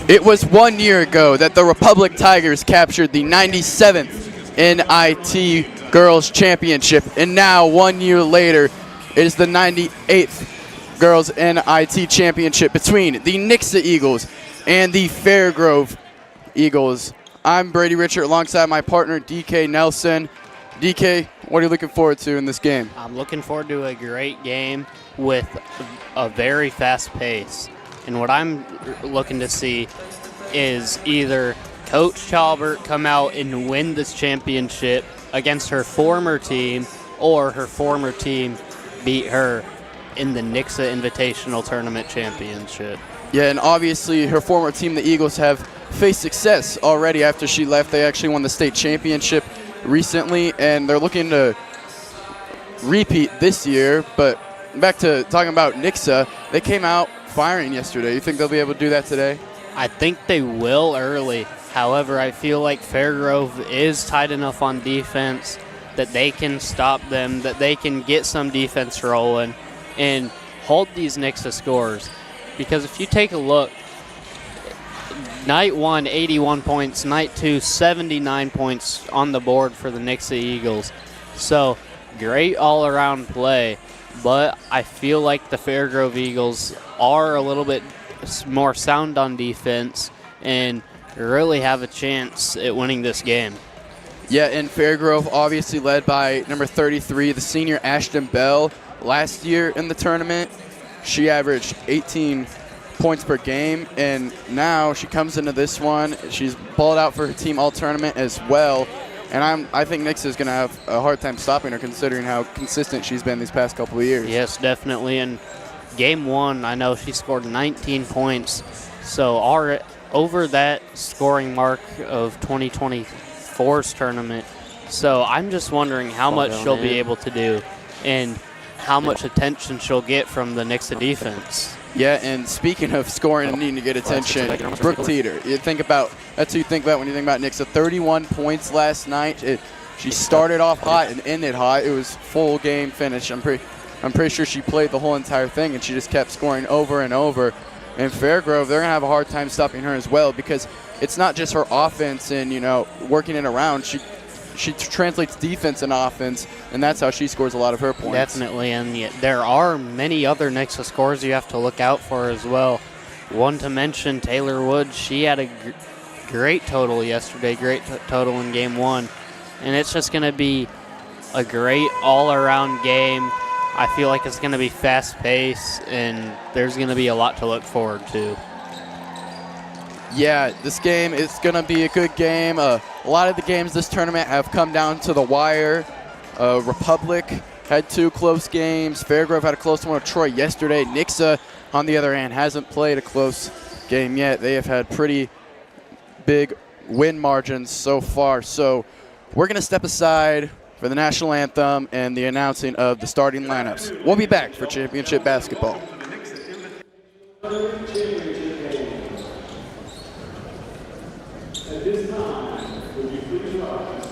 It was 1 year ago that the Republic Tigers captured the 97th NIT Girls Championship, and now 1 year later, it is the 98th Girls NIT Championship between the Nixa Eagles and the Fairgrove Eagles. I'm Brady Richard alongside my partner DK Nelson. DK, what are you looking forward to in this game? I'm looking forward to a great game with a very fast pace. And what I'm looking to see is either Coach Chalbert come out and win this championship against her former team, or her former team beat her in the Nixa Invitational Tournament Championship. Yeah, and obviously her former team, the Eagles, have faced success already after she left. They actually won the state championship recently, and they're looking to repeat this year. But back to talking about Nixa, they came out firing yesterday. You think they'll be able to do that today? I think they will early. However, I feel like Fairgrove is tight enough on defense that they can stop them, that they can get some defense rolling and hold these Nixa scores. Because if you take a look, night 1, 81 points, night 2, 79 points on the board for the Nixa Eagles. So great all-around play, but I feel like the Fairgrove Eagles are a little bit more sound on defense and really have a chance at winning this game. Yeah, and Fairgrove obviously led by number 33, the senior Ashton Bell. Last year in the tournament, she averaged 18 points per game, and now she comes into this one. She's balled out for her team all tournament as well, and I think Nixa is going to have a hard time stopping her considering how consistent she's been these past couple of years. Yes, definitely. And game 1, I know she scored 19 points, so over that scoring mark of 2024's tournament. So I'm just wondering how much she'll be able to do and how much attention she'll get from the Nixa defense. Yeah, and speaking of scoring and needing to get attention, Brooke Teeter. That's who you think about when you think about Nixa. 31 points last night. She started off hot and ended hot. It was full game finish. I'm pretty sure she played the whole entire thing, and she just kept scoring over and over. And Fairgrove, they're going to have a hard time stopping her as well, because it's not just her offense and, working it around. She translates defense and offense, and that's how she scores a lot of her points. Definitely, and yet there are many other Nixa scores you have to look out for as well. One to mention, Taylor Woods. She had a great total yesterday, great total in game 1. And it's just going to be a great all-around game. I feel like it's going to be fast-paced, and there's going to be a lot to look forward to. Yeah, this game is going to be a good game. A lot of the games this tournament have come down to the wire. Republic had 2 close games. Fairgrove had a close one with Troy yesterday. Nixa, on the other hand, hasn't played a close game yet. They have had pretty big win margins so far. So we're going to step aside for the national anthem and the announcing of the starting lineups. We'll be back for championship basketball. At this time, would you please rise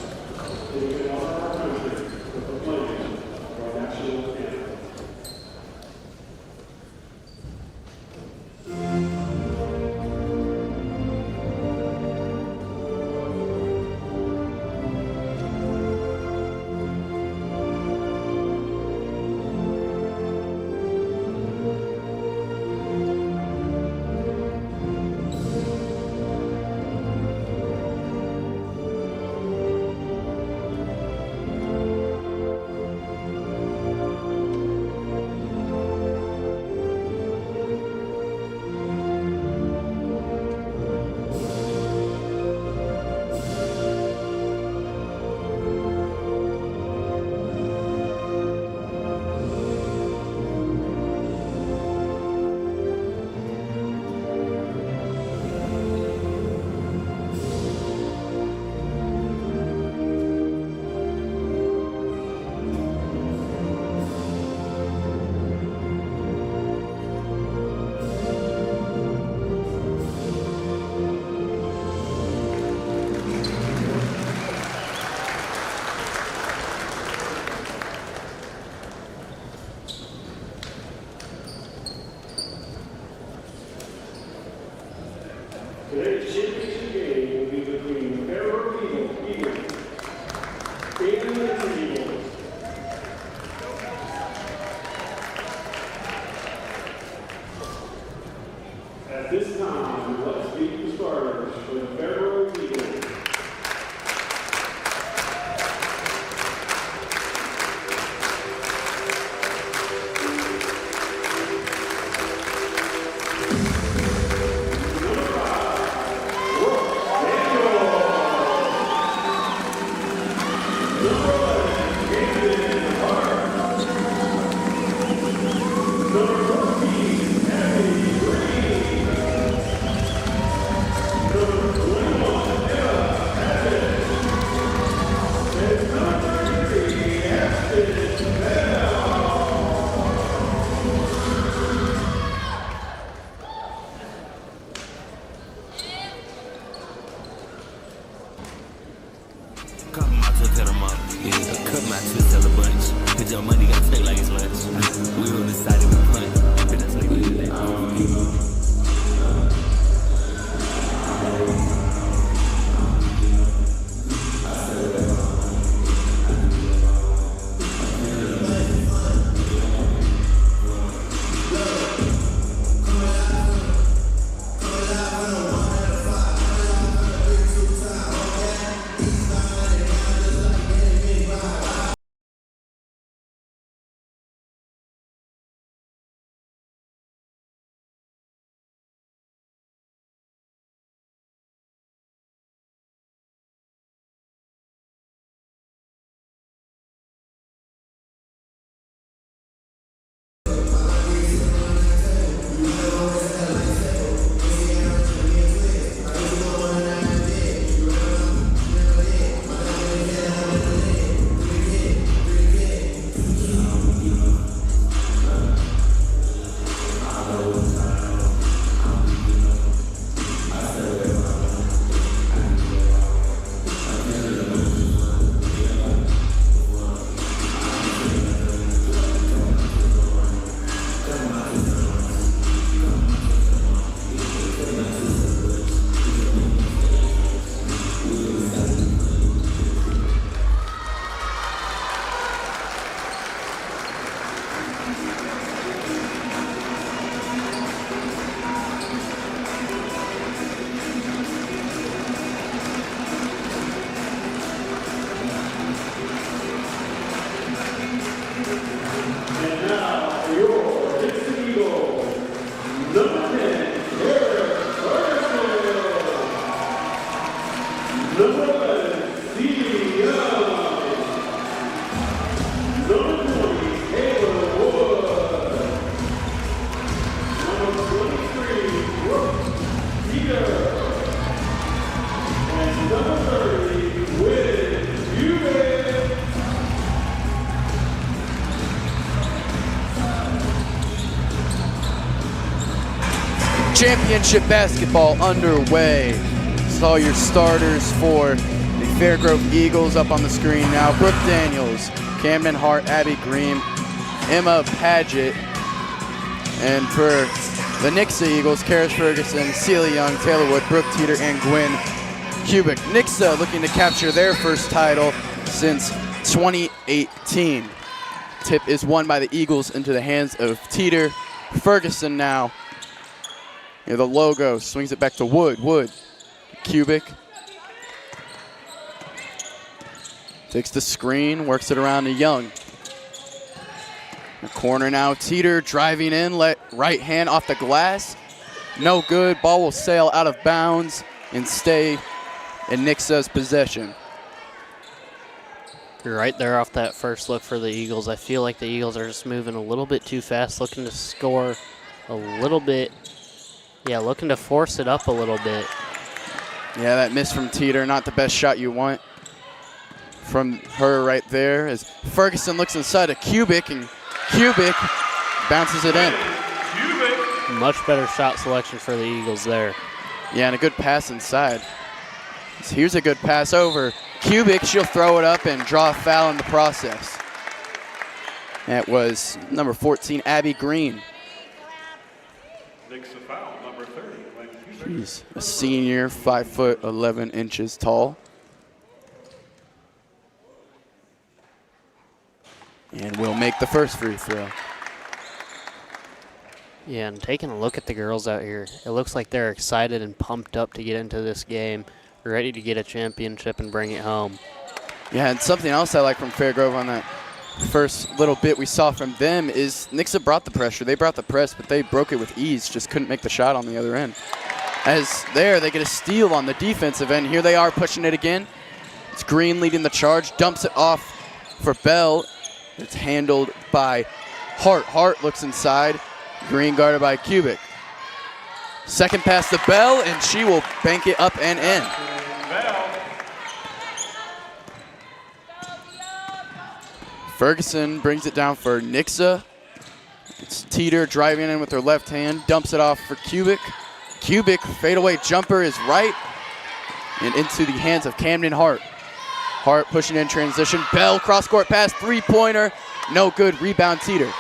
to the honor of our country with the playing of our national anthem. Championship basketball underway. Saw your starters for the Fairgrove Eagles up on the screen now. Brooke Daniels, Camden Hart, Abby Green, Emma Paget. And for the Nixa Eagles, Karis Ferguson, Celia Young, Taylor Wood, Brooke Teeter, and Gwen Kubik. Nixa looking to capture their first title since 2018. Tip is won by the Eagles into the hands of Teeter. Ferguson now. Here the logo, swings it back to Wood. Wood, Kubik. Takes the screen, works it around to Young. The corner now, Teeter driving in, let right hand off the glass. No good, ball will sail out of bounds and stay in Nixa's possession. You're right there off that first look for the Eagles. I feel like the Eagles are just moving a little bit too fast, looking to score a little bit. Yeah, looking to force it up a little bit. Yeah, that miss from Teeter, not the best shot you want from her right there. As Ferguson looks inside of Kubik, and Kubik bounces it in. Much better shot selection for the Eagles there. Yeah, and a good pass inside. So here's a good pass over Kubik. She'll throw it up and draw a foul in the process. That was number 14, Abby Green. She's a senior, 5'11" tall. And will make the first free throw. Yeah, and taking a look at the girls out here, it looks like they're excited and pumped up to get into this game, ready to get a championship and bring it home. Yeah, and something else I like from Fairgrove on that first little bit we saw from them is Nixa brought the pressure. They brought the press, but they broke it with ease, just couldn't make the shot on the other end. As there, they get a steal on the defensive end. Here they are pushing it again. It's Green leading the charge, dumps it off for Bell. It's handled by Hart. Hart looks inside. Green guarded by Kubik. Second pass to Bell, and she will bank it up and in. Ferguson brings it down for Nixa. It's Teeter driving in with her left hand, dumps it off for Kubik. Kubik, fadeaway jumper is right and into the hands of Camden Hart. Hart pushing in transition. Bell, cross-court pass, three-pointer. No good, rebound Teeter.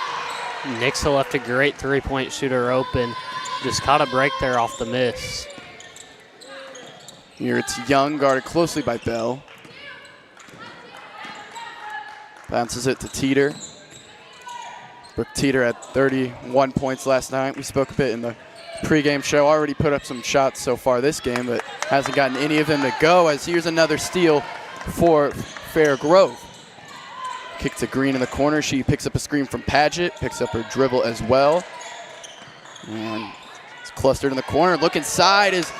Nixa left a great three-point shooter open. Just caught a break there off the miss. Here it's Young, guarded closely by Bell. Bounces it to Teeter. Brooke Teeter had 31 points last night. We spoke a bit in the pregame show. Already put up some shots so far this game, but hasn't gotten any of them to go, as here's another steal for Fair Grove. Kick to Green in the corner. She picks up a screen from Paget, picks up her dribble as well. And it's clustered in the corner. Look inside is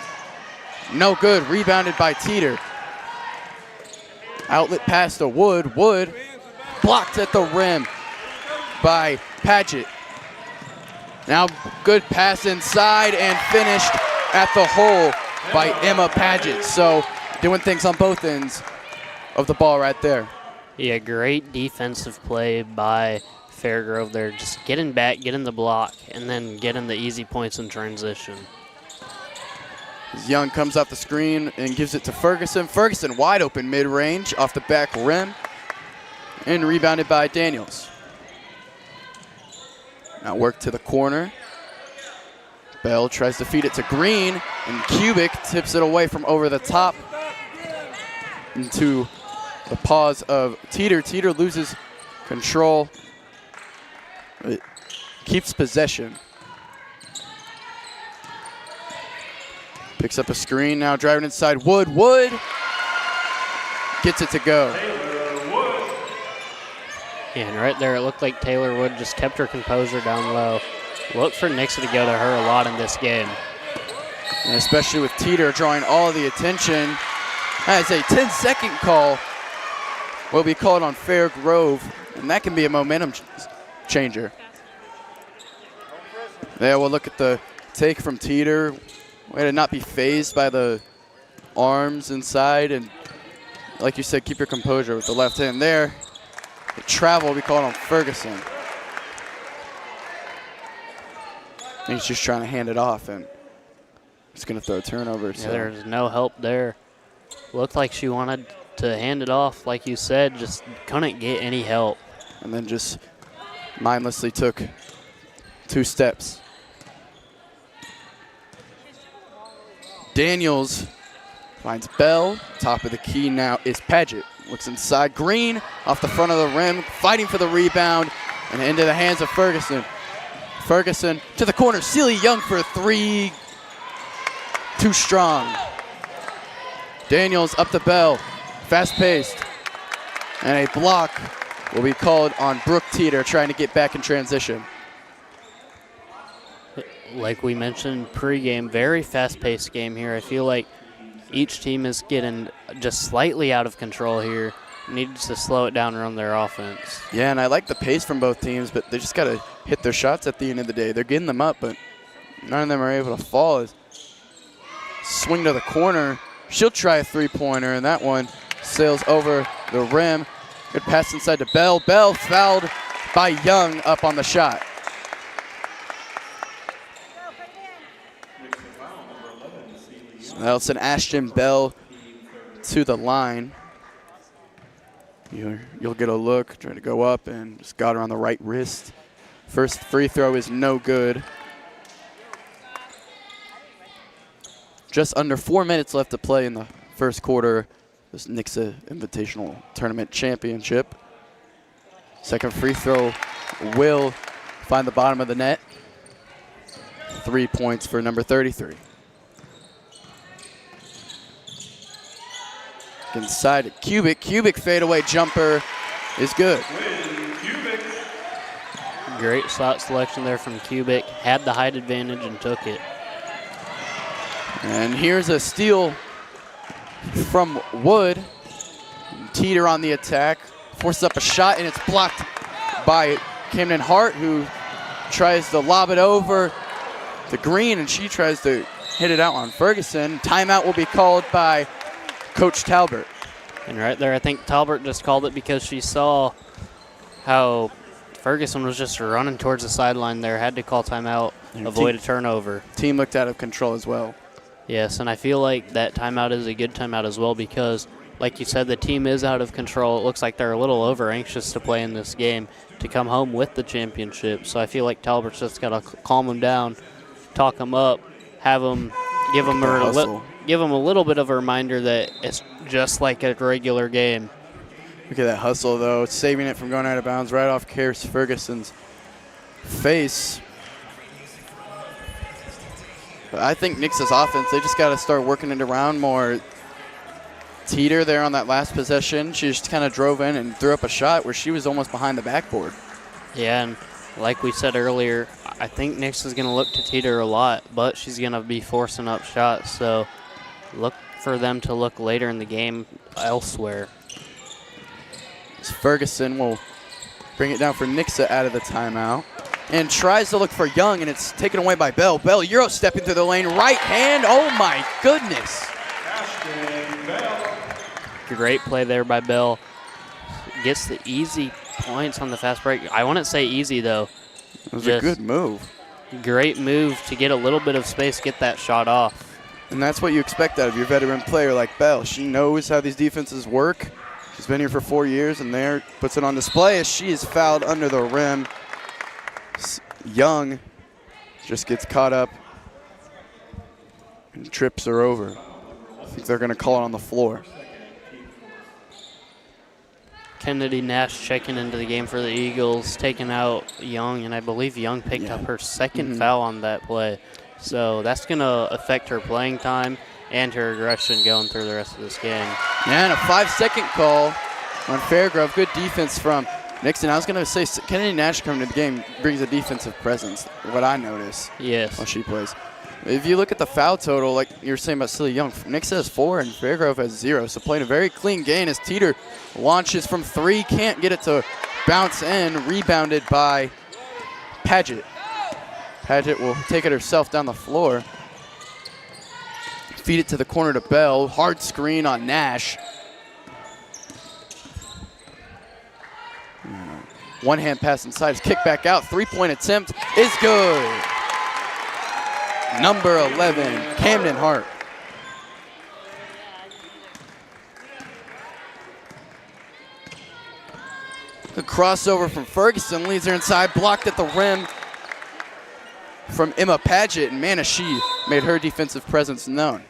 no good. Rebounded by Teeter. Outlet pass to Wood. Wood blocked at the rim by Paget. Now good pass inside and finished at the hole by Emma Paget. So doing things on both ends of the ball right there. Yeah, great defensive play by Fairgrove there. Just getting back, getting the block, and then getting the easy points in transition. Young comes off the screen and gives it to Ferguson. Ferguson wide open mid-range off the back rim and rebounded by Daniels. Now work to the corner. Bell tries to feed it to Green, and Kubik tips it away from over the top into the paws of Teeter. Teeter loses control. It keeps possession. Picks up a screen, now driving inside. Wood. Wood gets it to go. Yeah, and right there it looked like Taylor Wood just kept her composure down low. Look for Nixa to go to her a lot in this game. And especially with Teeter drawing all of the attention. As a 10-second call will be called on Fair Grove, and that can be a momentum changer. Yeah, we'll look at the take from Teeter. Way to not be phased by the arms inside, and like you said, keep your composure with the left hand there. The travel will be called on Ferguson. He's just trying to hand it off, and he's going to throw a turnover. Yeah, there's no help there. Looked like she wanted to hand it off, like you said, just couldn't get any help. And then just mindlessly took 2 steps. Daniels finds Bell. Top of the key now is Paget. Looks inside. Green off the front of the rim, fighting for the rebound, and into the hands of Ferguson. Ferguson to the corner. Celia Young for a 3. Too strong. Daniels up to Bell. Fast-paced. And a block will be called on Brooke Teeter, trying to get back in transition. Like we mentioned pregame, very fast-paced game here. I feel like each team is getting just slightly out of control here. Needs to slow it down and run their offense. Yeah, and I like the pace from both teams, but they just got to hit their shots at the end of the day. They're getting them up, but none of them are able to fall. Swing to the corner. She'll try a three-pointer, and that one sails over the rim. Good pass inside to Bell. Bell fouled by Young up on the shot. So that'll send Ashton Bell to the line. You'll get a look, trying to go up, and just got her on the right wrist. First free throw is no good. Just under 4 minutes left to play in the first quarter. This Nixa Invitational Tournament Championship. Second free throw will find the bottom of the net. 3 points for number 33. Inside to Kubik. Kubik fadeaway jumper is good. Great shot selection there from Kubik. Had the height advantage and took it. And here's a steal from Wood. Teeter on the attack. Forces up a shot, and it's blocked by Camden Hart, who tries to lob it over. the green, and she tries to hit it out on Ferguson. Timeout will be called by Coach Talbert. And right there, I think Talbert just called it because she saw how Ferguson was just running towards the sideline there, had to call timeout, avoid a turnover. Team looked out of control as well. Yes, and I feel like that timeout is a good timeout as well because, like you said, the team is out of control. It looks like they're a little over anxious to play in this game to come home with the championship. So I feel like Talbert's just got to calm them down, talk them up, have them, give them a little bit of a reminder that it's just like a regular game. Look at that hustle, though, saving it from going out of bounds right off Karis Ferguson's face. But I think Nixa's offense, they just got to start working it around more. Teeter there on that last possession, she just kind of drove in and threw up a shot where she was almost behind the backboard. Yeah, and like we said earlier, I think Nixa's going to look to Teeter a lot, but she's going to be forcing up shots. So look for them to look later in the game elsewhere. Ferguson will bring it down for Nixa out of the timeout and tries to look for Young, and it's taken away by Bell. Bell Euro stepping through the lane, right hand. Oh my goodness. Great play there by Bell. Gets the easy points on the fast break. I wouldn't say easy though. It was a good move. Great move to get a little bit of space, get that shot off. And that's what you expect out of your veteran player like Bell. She knows how these defenses work. She's been here for 4 years, and there puts it on display as she is fouled under the rim. Young just gets caught up and trips her over. I think they're going to call it on the floor. Kennedy Nash checking into the game for the Eagles, taking out Young, and I believe Young picked up her second foul on that play. So that's going to affect her playing time and her aggression going through the rest of this game. Yeah, and a 5-second call on Fairgrove. Good defense from Nixon. I was going to say Kennedy Nash coming to the game brings a defensive presence, what I notice. Yes. While she plays. If you look at the foul total, like you were saying about Silly Young, Nixa has 4 and Fairgrove has 0. So playing a very clean game as Teeter launches from 3, can't get it to bounce in, rebounded by Paget. Paget will take it herself down the floor. Feed it to the corner to Bell. Hard screen on Nash. One hand pass inside. His kick back out. 3-point attempt is good. Number 11, Camden Hart. The crossover from Ferguson leads her inside. Blocked at the rim from Emma Paget. And man, has she made her defensive presence known.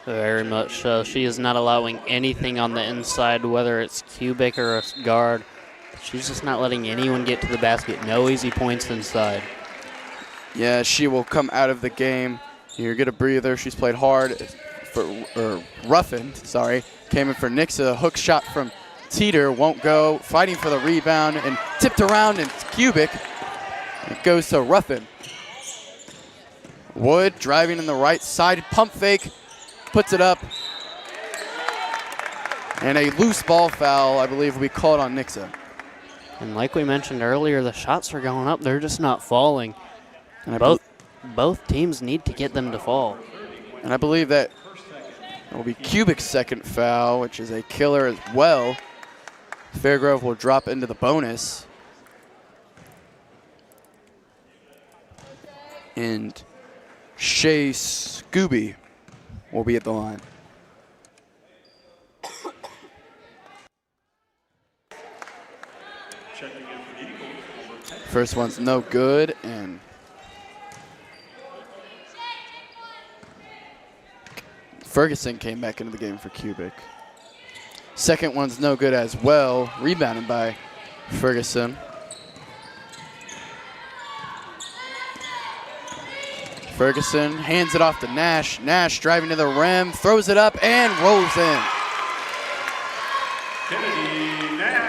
Very much so. She is not allowing anything on the inside, whether it's cubic or a guard. She's just not letting anyone get to the basket. No easy points inside. Yeah, she will come out of the game. Here, get a breather. She's played hard roughened, sorry. Came in for Nixa. Hook shot from Teeter, won't go. Fighting for the rebound and tipped around and cubic. It goes to Ruffin. Wood driving in the right side, pump fake, puts it up. And a loose ball foul, I believe, will be called on Nixa. And like we mentioned earlier, the shots are going up. They're just not falling. And both teams need to get them to fall. And I believe that will be Cubic's second foul, which is a killer as well. Fairgrove will drop into the bonus. And Shea Scooby will be at the line. First one's no good, and Ferguson came back into the game for Cubic. Second one's no good as well, rebounded by Ferguson. Ferguson hands it off to Nash. Nash driving to the rim, throws it up, and rolls in.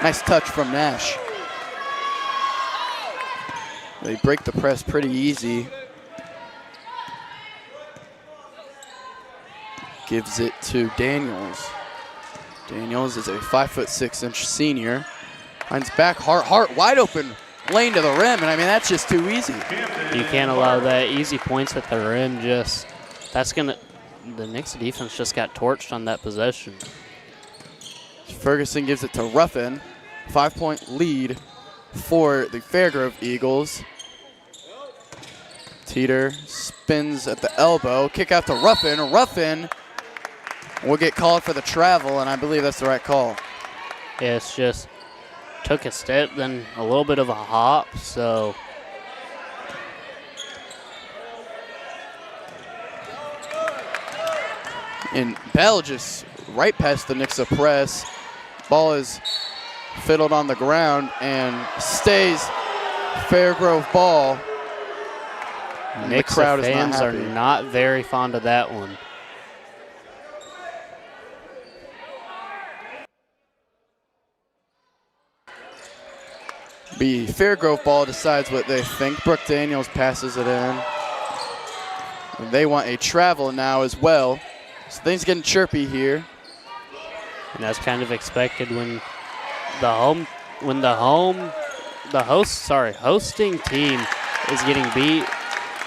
Nice touch from Nash. They break the press pretty easy. Gives it to Daniels. Daniels is a 5'6" senior. Finds back Hart. Hart wide open lane to the rim, and I mean, that's just too easy. You can't allow that. Easy points at the rim, the Nixa defense just got torched on that possession. Ferguson gives it to Ruffin. 5-point lead for the Fairgrove Eagles. Teeter spins at the elbow. Kick out to Ruffin. Ruffin will get called for the travel, and I believe that's the right call. Yeah, it's just took a step, then a little bit of a hop, so. And Bell just right past the Nixa press. Ball is fiddled on the ground and stays Fairgrove ball. And the crowd fans is not are happy. not very fond of that one. The Fairgrove ball decides what they think. Brooke Daniels passes it in. And they want a travel now as well. So things getting chirpy here. And that's kind of expected when hosting team is getting beat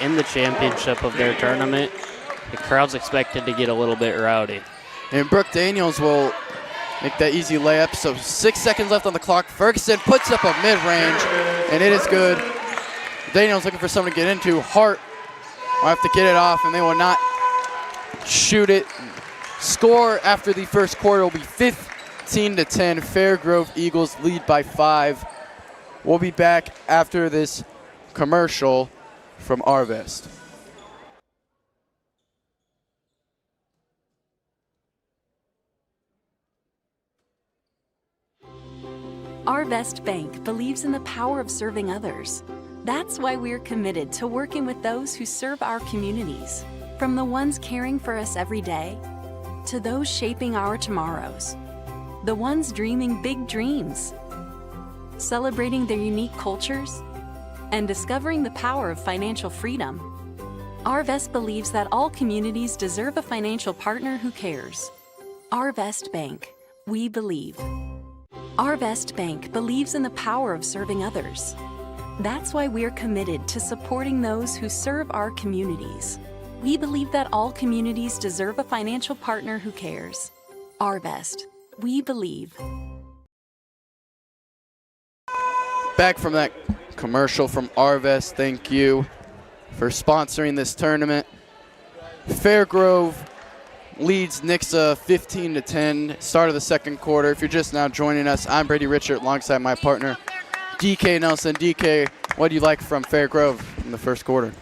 in the championship of their tournament. The crowd's expected to get a little bit rowdy. And Brooke Daniels will make that easy layup. So 6 seconds left on the clock. Ferguson puts up a mid-range, and it is good. Daniels looking for someone to get into. Hart will have to get it off, and they will not shoot it. Score after the first quarter will be 15-10. Fairgrove Eagles lead by 5. We'll be back after this commercial from Arvest. Arvest Bank believes in the power of serving others. That's why we're committed to working with those who serve our communities, from the ones caring for us every day to those shaping our tomorrows, the ones dreaming big dreams, celebrating their unique cultures, and discovering the power of financial freedom. Arvest believes that all communities deserve a financial partner who cares. Arvest Bank, we believe. Arvest Bank believes in the power of serving others. That's why we're committed to supporting those who serve our communities. We believe that all communities deserve a financial partner who cares. Arvest, we believe. Back from that commercial from Arvest, thank you for sponsoring this tournament. Fairgrove leads Nixa 15-10, start of the second quarter. If you're just now joining us, I'm Brady Richard alongside my partner, DK Nelson. DK, what do you like from Fairgrove in the first quarter?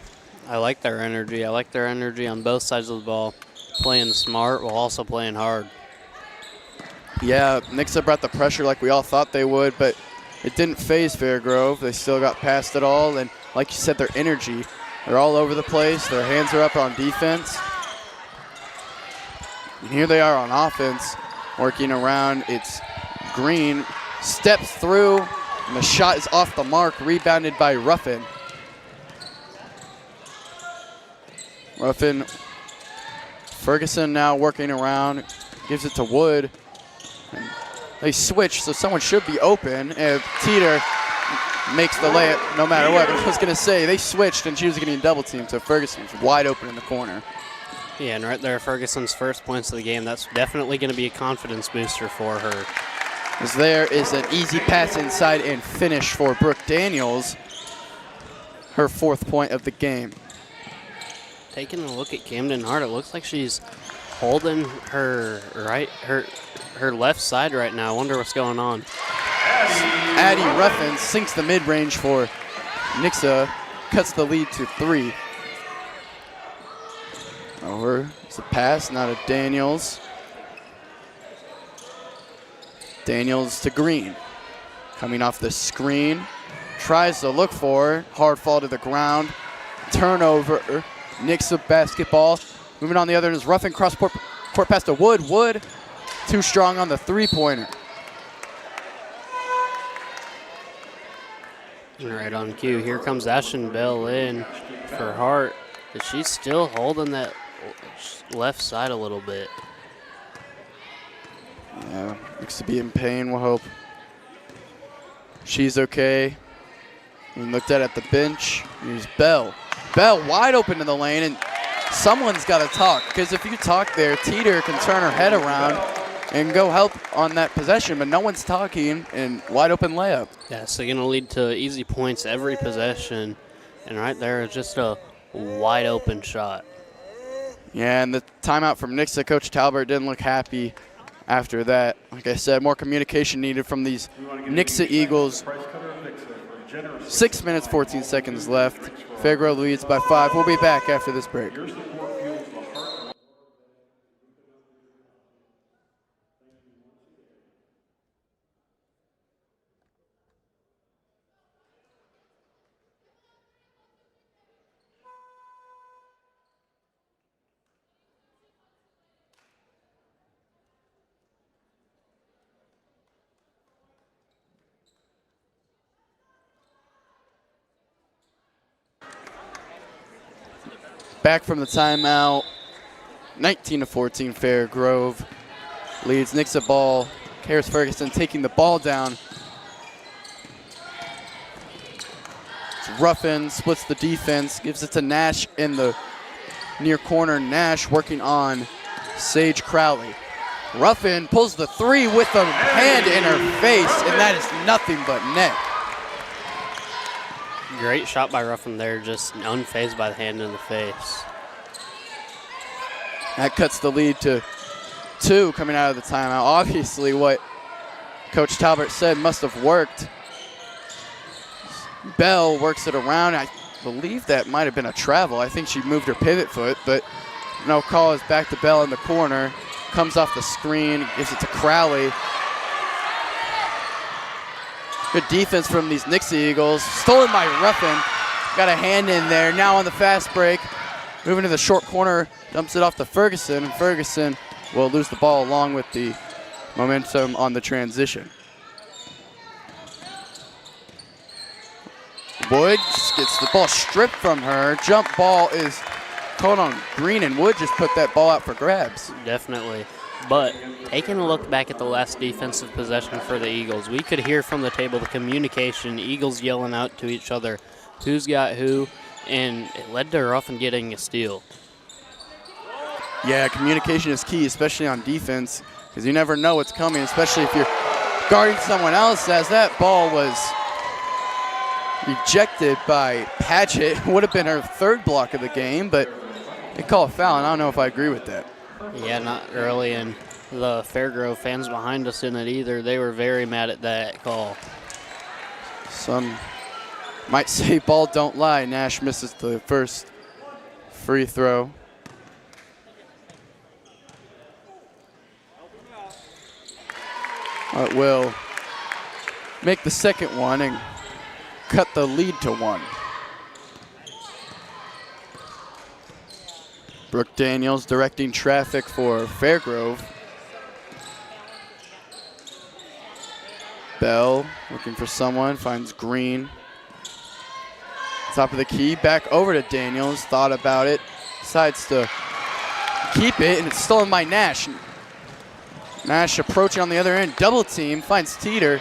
I like their energy. I like their energy on both sides of the ball, playing smart while also playing hard. Yeah, Nixa brought the pressure like we all thought they would, but it didn't phase Fairgrove. They still got past it all, and like you said, their energy. They're all over the place. Their hands are up on defense. And here they are on offense, working around. It's Green, steps through, and the shot is off the mark, rebounded by Ruffin. Ferguson now working around, gives it to Wood. And they switch, so someone should be open. And Teeter makes the layup no matter what. I was going to say, they switched, and she was getting double teamed, so Ferguson was wide open in the corner. Yeah, and right there, Ferguson's first points of the game. That's definitely going to be a confidence booster for her. As there is an easy pass inside and finish for Brooke Daniels, her 4th point of the game. Taking a look at Camden Hart, it looks like she's holding her left side right now. I wonder what's going on. Addie Ruffin sinks the mid-range for Nixa, cuts the lead to 3. Over, it's a pass, now to Daniels. Daniels to Green. Coming off the screen, tries to look for her. Hard fall to the ground. Turnover, Nixa basketball. Moving on the other end is Ruffin, cross court pass to Wood. Wood, too strong on the three-pointer. Right on cue. Here comes Ashton Bell in for Hart. But she's still holding that left side a little bit. Yeah, looks to be in pain. We'll hope she's okay. And looked at the bench. Here's Bell. Bell wide open in the lane, and someone's got to talk, because if you talk there, Teeter can turn her head around and go help on that possession, but no one's talking, and wide open layup. Yeah, so going to lead to easy points every possession, and right there is just a wide open shot. Yeah, and the timeout from Nixa. Coach Talbert didn't look happy after that. Like I said, more communication needed from these Nixa Eagles. 6 minutes, 14 seconds left. Fairgrove leads by 5. We'll be back after this break. Back from the timeout, 19-14 Fairgrove leads. Nixa ball. Karis Ferguson taking the ball down. It's Ruffin, splits the defense, gives it to Nash in the near corner. Nash working on Sage Crowley. Ruffin pulls the 3 with a hand in her face, and that is nothing but net. Great shot by Ruffin there, just unfazed by the hand in the face. That cuts the lead to 2 coming out of the timeout. Obviously what Coach Talbert said must have worked. Bell works it around. I believe that might have been a travel. I think she moved her pivot foot, but no call. Is back to Bell in the corner. Comes off the screen, gives it to Crowley. Good defense from these Nixa Eagles. Stolen by Ruffin. Got a hand in there. Now on the fast break. Moving to the short corner. Dumps it off to Ferguson. And Ferguson will lose the ball along with the momentum on the transition. Woods gets the ball stripped from her. Jump ball is caught on Green, and Wood just put that ball out for grabs. Definitely. But taking a look back at the last defensive possession for the Eagles, we could hear from the table the communication, Eagles yelling out to each other, who's got who, and it led to Ruffin getting a steal. Yeah, communication is key, especially on defense, because you never know what's coming, especially if you're guarding someone else. As that ball was ejected by Padgett, would have been her 3rd block of the game, but they call a foul, and I don't know if I agree with that. Yeah, not early, and the Fairgrove fans behind us in it either. They were very mad at that call. Some might say ball don't lie. Nash misses the first free throw. It will make the second one and cut the lead to 1. Brooke Daniels directing traffic for Fairgrove. Bell looking for someone, finds Green. Top of the key, back over to Daniels, thought about it, decides to keep it, and it's stolen by Nash. Nash approaching on the other end, double team, finds Teeter.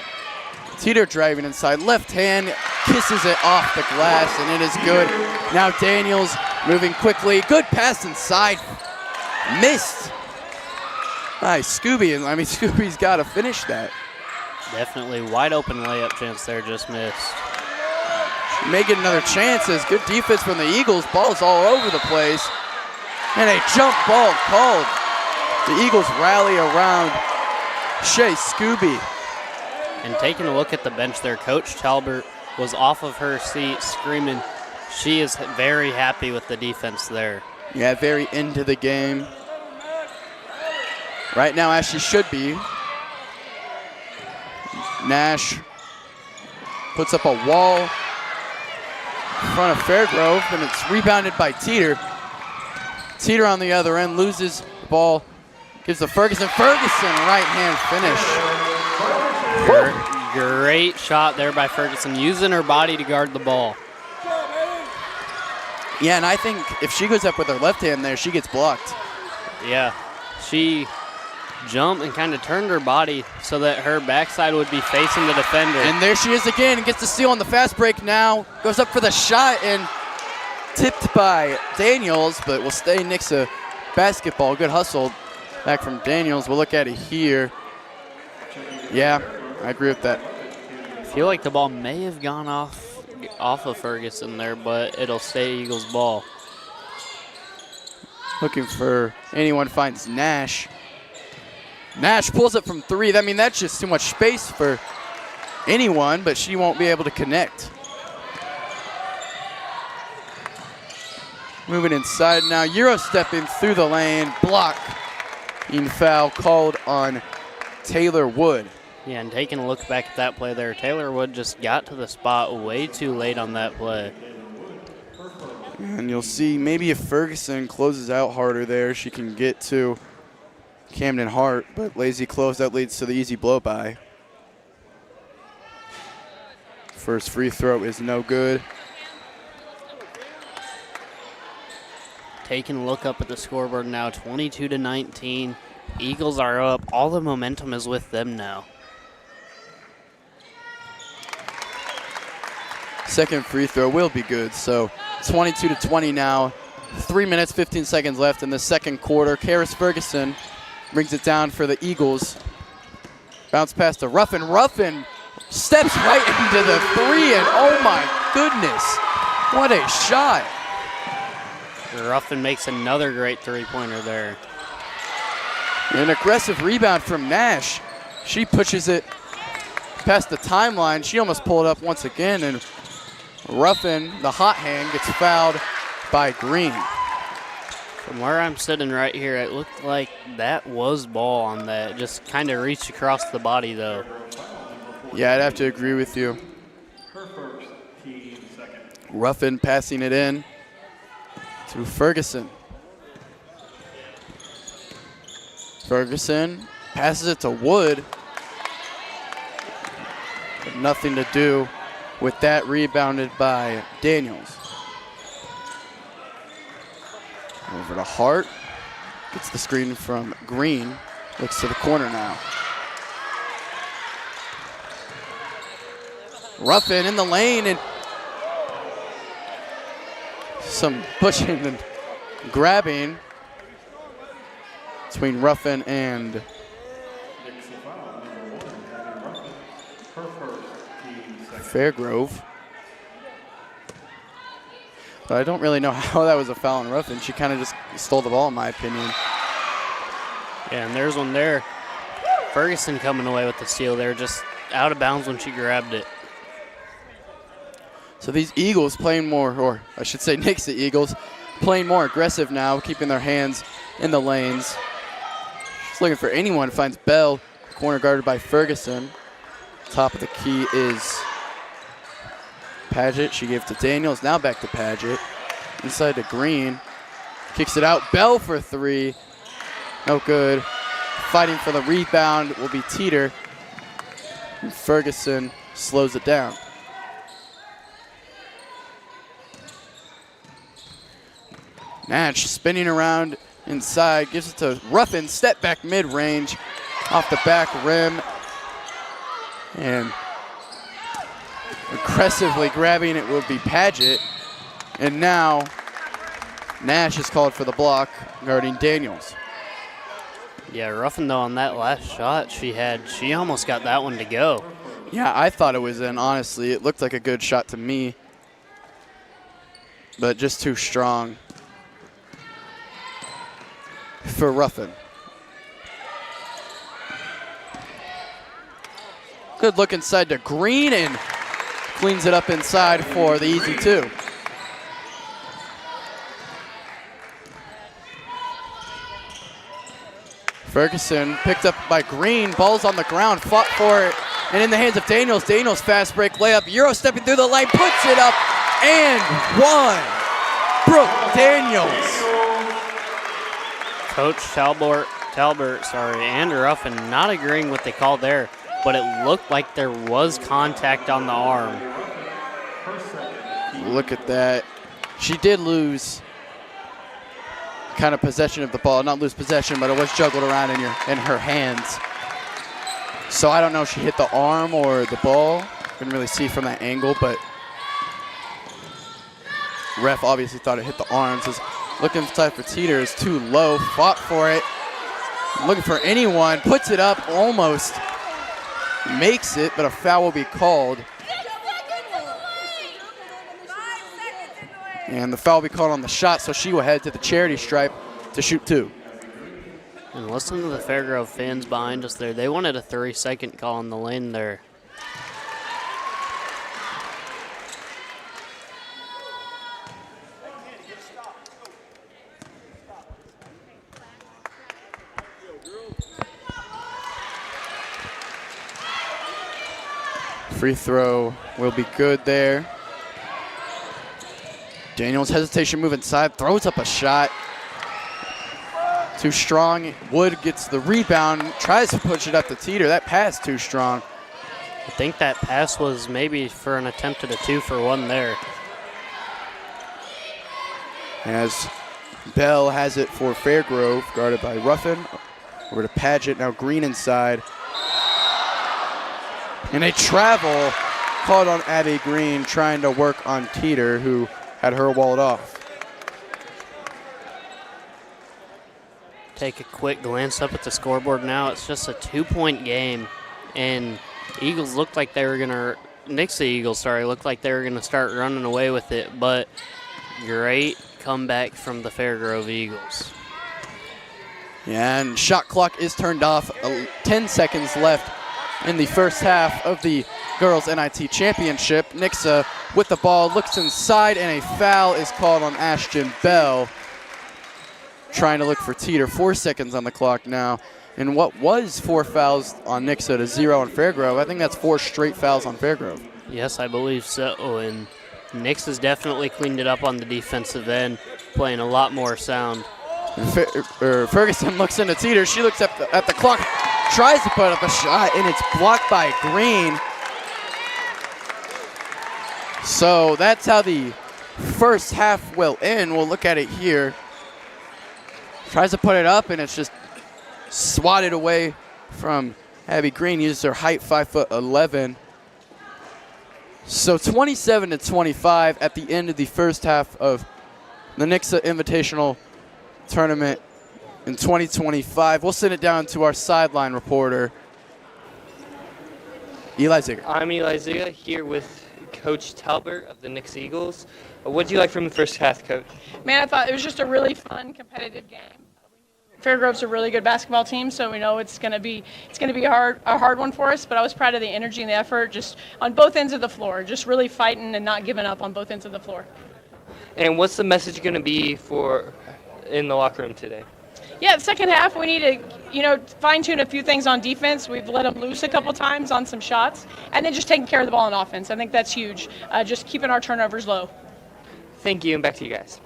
Teeter driving inside, left hand, kisses it off the glass, and it is good. Now Daniels moving quickly, good pass inside, missed. Nice, Scooby, I mean Scooby's got to finish that. Definitely wide open layup chance there, just missed. May get another chances, good defense from the Eagles, ball's all over the place. And a jump ball called. The Eagles rally around Shea Scooby. And taking a look at the bench there, Coach Talbert was off of her seat screaming. She is very happy with the defense there. Yeah, very into the game. Right now, as she should be. Nash puts up a wall in front of Fairgrove, and it's rebounded by Teeter. Teeter on the other end loses the ball, gives to Ferguson. Ferguson, right hand finish. Great shot there by Ferguson, using her body to guard the ball. Yeah, and I think if she goes up with her left hand there, she gets blocked. Yeah, she jumped and kind of turned her body so that her backside would be facing the defender. And there she is again and gets the steal on the fast break now. Goes up for the shot and tipped by Daniels, but will stay Nixa basketball. Good hustle back from Daniels. We'll look at it here. Yeah, I agree with that. I feel like the ball may have gone off of Ferguson there, but it'll stay Eagles ball. Looking for anyone, finds Nash. Nash pulls it from 3. I mean, that's just too much space for anyone, but she won't be able to connect. Moving inside now, Euro stepping through the lane, block. Foul called on Taylor Wood. Yeah, and taking a look back at that play there, Taylor Wood just got to the spot way too late on that play. And you'll see maybe if Ferguson closes out harder there, she can get to Camden Hart, but lazy close, that leads to the easy blow by. First free throw is no good. Taking a look up at the scoreboard now, 22-19. Eagles are up. All the momentum is with them now. Second free throw will be good, so 22-20 now. 3 minutes, 15 seconds left in the second quarter. Karis Ferguson brings it down for the Eagles. Bounce pass to Ruffin. Ruffin steps right into the 3, and oh my goodness, what a shot. Ruffin makes another great three-pointer there. An aggressive rebound from Nash. She pushes it past the timeline. She almost pulled up once again, and Ruffin, the hot hand, gets fouled by Green. From where I'm sitting right here, it looked like that was ball on that. Just kind of reached across the body, though. Yeah, I'd have to agree with you. Ruffin passing it in to Ferguson. Ferguson passes it to Wood. But nothing to do with that, rebounded by Daniels. Over to Hart. Gets the screen from Green. Looks to the corner now. Ruffin in the lane, and some pushing and grabbing between Ruffin and Fairgrove. But I don't really know how that was a foul on Ruffin. She kind of just stole the ball, in my opinion. Yeah, and there's one there. Ferguson coming away with the steal there, just out of bounds when she grabbed it. So these Eagles playing more, or I should say Nixa Eagles, playing more aggressive now, keeping their hands in the lanes. She's looking for anyone, finds Bell, corner guarded by Ferguson. Top of the key is Paget. She gave to Daniels, now back to Paget. Inside to Green, kicks it out. Bell for 3, no good. Fighting for the rebound will be Teeter. And Ferguson slows it down. Nash spinning around inside, gives it to Ruffin, step back mid-range, off the back rim, and aggressively grabbing it will be Paget. And now Nash is called for the block, guarding Daniels. Yeah, Ruffin, though, on that last shot she almost got that one to go. Yeah, I thought it was in, honestly. It looked like a good shot to me, but just too strong for Ruffin. Good look inside to Green, and cleans it up inside for the easy 2. Ferguson picked up by Green, ball's on the ground, fought for it, and in the hands of Daniels. Daniels fast break layup, Euro stepping through the lane, puts it up, and one. Brooke Daniels. Coach Talbert, and Ruffin not agreeing with the call there, but it looked like there was contact on the arm. Look at that. She did lose kind of possession of the ball. Not lose possession, but it was juggled around in her hands. So I don't know if she hit the arm or the ball. Couldn't really see from that angle, but ref obviously thought it hit the arms. Is looking inside for Teeter, is too low, fought for it. Looking for anyone, puts it up, almost makes it, but a foul will be called. And the foul will be called on the shot, so she will head to the charity stripe to shoot 2. And listen to the Fairgrove fans behind us there. They wanted a 3-second call on the lane there. Free throw will be good there. Daniels hesitation move inside, throws up a shot. Too strong. Wood gets the rebound, tries to push it up to Teeter. That pass too strong. I think that pass was maybe for an attempt at a 2-for-1 there. As Bell has it for Fairgrove, guarded by Ruffin. Over to Paget, now Green inside. And a travel called on Abby Green, trying to work on Teeter, who had her walled off. Take a quick glance up at the scoreboard now. It's just a 2-point game, and Eagles looked like they were going to, Nixa Eagles, sorry, looked like they were going to start running away with it, but great comeback from the Fairgrove Eagles. Yeah, and shot clock is turned off. 10 seconds left in the first half of the Girls NIT Championship. Nixa with the ball, looks inside, and a foul is called on Ashton Bell. Trying to look for Teeter. 4 seconds on the clock now. And what was 4 fouls on Nixa to 0 on Fairgrove, I think that's 4 straight fouls on Fairgrove. Yes, I believe so. And Nixa's definitely cleaned it up on the defensive end, playing a lot more sound. Ferguson looks into Teeter. She looks at the clock, tries to put up a shot, and it's blocked by Green. So that's how the first half will end. We'll look at it here. Tries to put it up, and it's just swatted away from Abby Green. Uses her height, 5'11". So 27-25 at the end of the first half of the Nixa Invitational Tournament in 2025. We'll send it down to our sideline reporter, Eli Ziegler. I'm Eli Ziegler here with Coach Talbert of the Nixa Eagles. What did you like from the first half, Coach? Man, I thought it was just a really fun, competitive game. Fairgrove's a really good basketball team, so we know it's going to be a hard one for us. But I was proud of the energy and the effort, just on both ends of the floor, just really fighting and not giving up on both ends of the floor. And what's the message going to be for in the locker room today? Yeah, the second half we need to, fine-tune a few things on defense. We've let them loose a couple times on some shots, and then just taking care of the ball on offense. I think that's huge. Just keeping our turnovers low. Thank you, and back to you guys.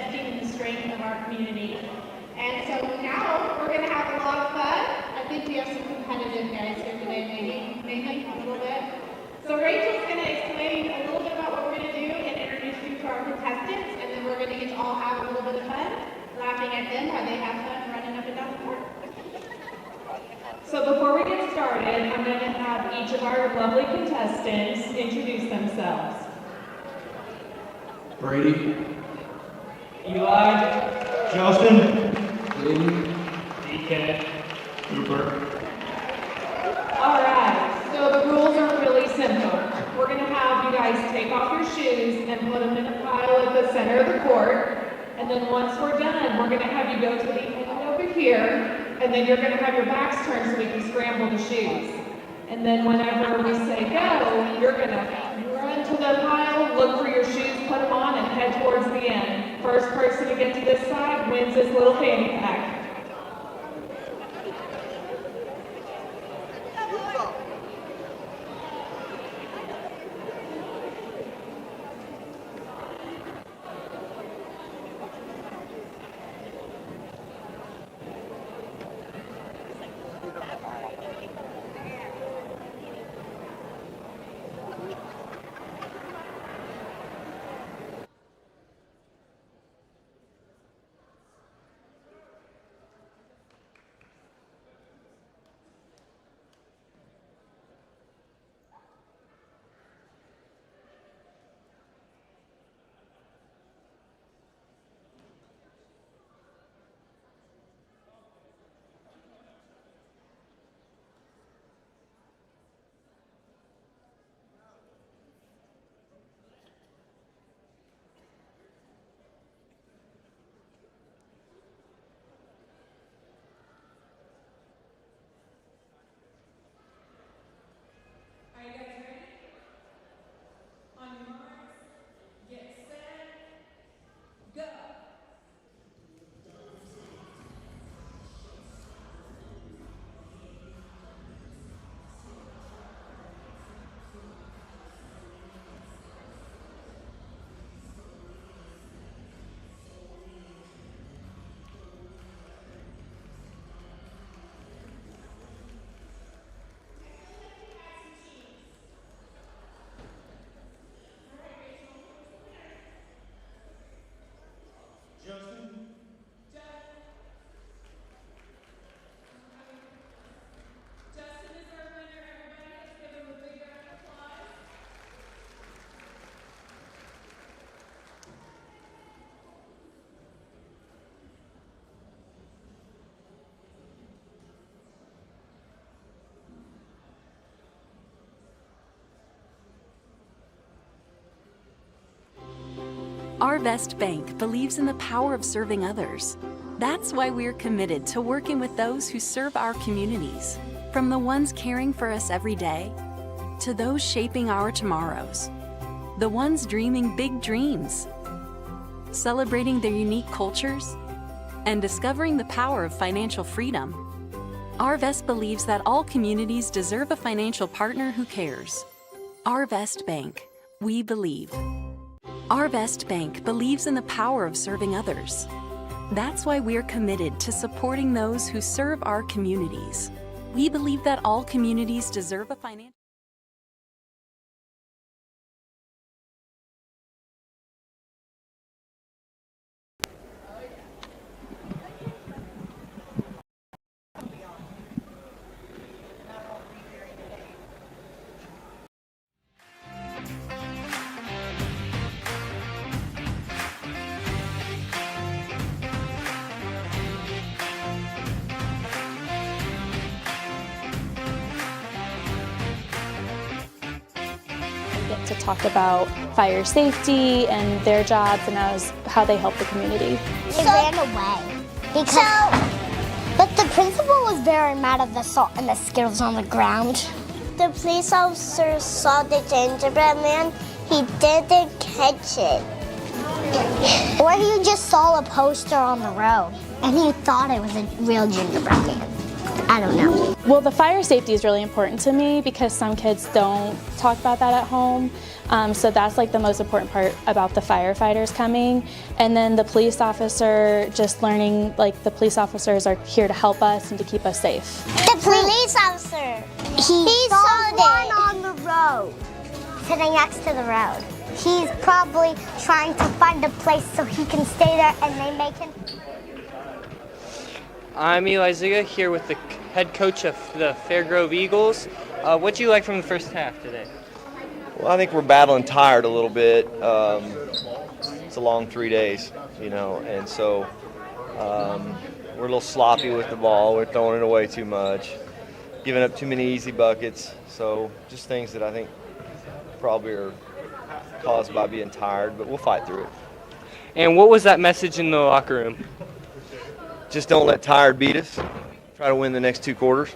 investing in the strength of our community. And so now we're going to have a lot of fun. I think we have some competitive guys here today, maybe a little bit. So Rachel's going to explain a little bit about what we're going to do and introduce you to our contestants, and then we're going to get to all have a little bit of fun, laughing at them while they have fun running up and down the court. So before we get started, I'm going to have each of our lovely contestants introduce themselves. Brady. Eli. Justin. Lee. DK. Cooper. All right, so the rules are really simple. We're going to have you guys take off your shoes and put them in a pile at the center of the court. And then once we're done, we're going to have you go to the end over here. And then you're going to have your backs turned so we can scramble the shoes. And then whenever we say go, you're going to run to the pile, look for your shoes, put them on, and head towards the end. First person to get to this side wins this little fanny pack. Our Vest Bank believes in the power of serving others. That's why we're committed to working with those who serve our communities, from the ones caring for us every day to those shaping our tomorrows, the ones dreaming big dreams, celebrating their unique cultures, and discovering the power of financial freedom. Our Vest believes that all communities deserve a financial partner who cares. Our Vest Bank, we believe. Our Vest Bank believes in the power of serving others. That's why we're committed to supporting those who serve our communities. We believe that all communities deserve a financial to talk about fire safety and their jobs and how they help the community. They ran away but the principal was very mad at the salt and the Skittles on the ground. The police officer saw the gingerbread man. He didn't catch it. Or he just saw a poster on the road and he thought it was a real gingerbread man. I don't know. Well, the fire safety is really important to me because some kids don't talk about that at home. So that's like the most important part about the firefighters coming. And then the police officer, just learning like the police officers are here to help us and to keep us safe. The police officer, he saw one on the road, sitting next to the road. He's probably trying to find a place so he can stay there and they make him. I'm Eli Ziga here with the head coach of the Fairgrove Eagles. What do you like from the first half today? Well, I think we're battling tired a little bit. It's a long 3 days, you know, and so we're a little sloppy with the ball. We're throwing it away too much, giving up too many easy buckets. So just things that I think probably are caused by being tired, but we'll fight through it. And what was that message in the locker room? Just don't let tired beat us. Try to win the next 2 quarters.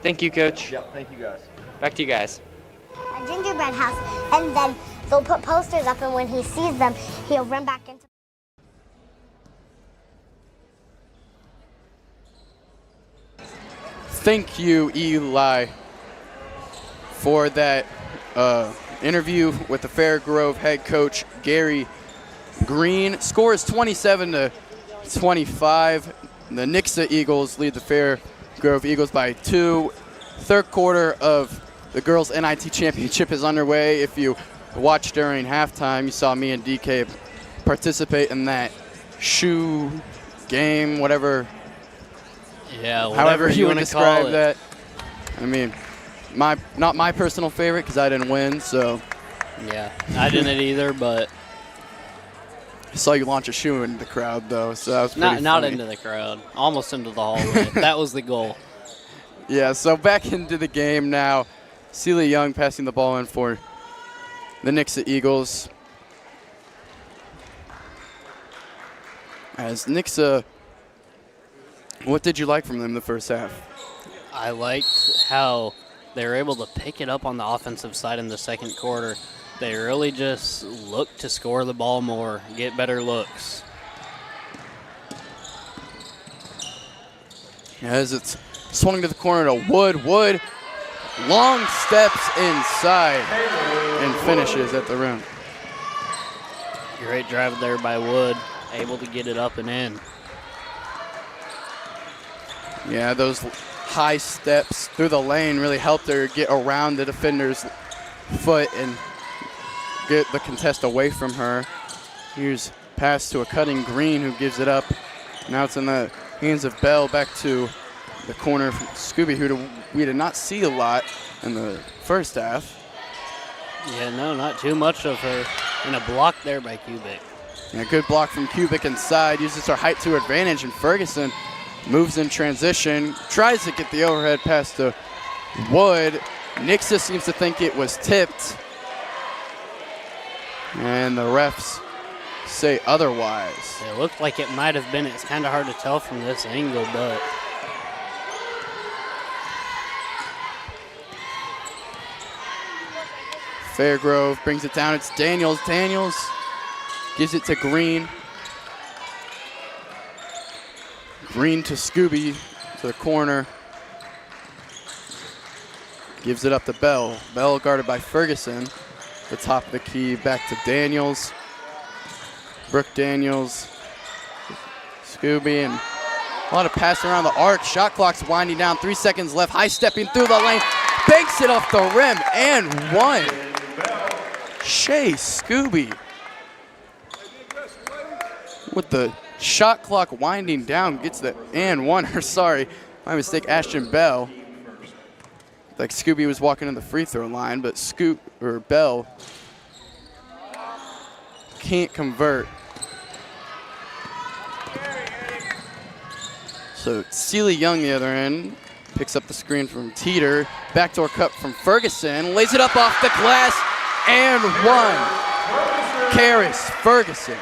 Thank you, Coach. Yeah, thank you guys. Back to you guys. A gingerbread house, and then they'll put posters up, and when he sees them, he'll run back into. Thank you, Eli, for that interview with the Fairgrove head coach, Gary Green. Score is 27-25. The Nixa Eagles lead the Fairgrove Eagles by 2. Third quarter of the girls' NIT championship is underway. If you watched during halftime, you saw me and DK participate in that shoe game, whatever. Yeah, however you would want to describe call it. that. I mean, not my personal favorite because I didn't win. So Yeah, I didn't either, but I saw you launch a shoe into the crowd though, so that was pretty not funny. into the crowd, almost into the hallway. That was the goal. Yeah, so back into the game now. Celia Young passing the ball in for the Nixa Eagles. As Nixa, what did you like from them the first half? I liked how they were able to pick it up on the offensive side in the second quarter. They really just looked to score the ball more, get better looks. As it's swung to the corner to Wood. Wood, long steps inside and finishes at the rim. Great drive there by Wood, able to get it up and in. Yeah, those high steps through the lane really helped her get around the defender's foot and get the contest away from her. Here's pass to a cutting Green who gives it up. Now it's in the hands of Bell back to the corner from Scooby, who we did not see a lot in the first half. Yeah, no, not too much of her. And a block there by Kubik. Yeah, good block from Kubik inside, uses her height to her advantage, and Ferguson moves in transition, tries to get the overhead pass to Wood. Nixa seems to think it was tipped, and the refs say otherwise. It looked like it might have been. It's kind of hard to tell from this angle, but Fairgrove brings it down. It's Daniels. Daniels gives it to Green. Green to Scooby to the corner. Gives it up to Bell. Bell guarded by Ferguson. The top of the key back to Daniels. Brooke Daniels. Scooby, and a lot of passing around the arc. Shot clock's winding down. 3 seconds left. High stepping through the lane. Banks it off the rim and one. Shay Scooby with the shot clock winding down gets the and one. Or sorry, my mistake. Ashton Bell. Like Scooby was walking to the free throw line, but Bell can't convert. So Celia Young, the other end, picks up the screen from Teeter. Backdoor cut from Ferguson. Lays it up off the glass and one. Karis Ferguson.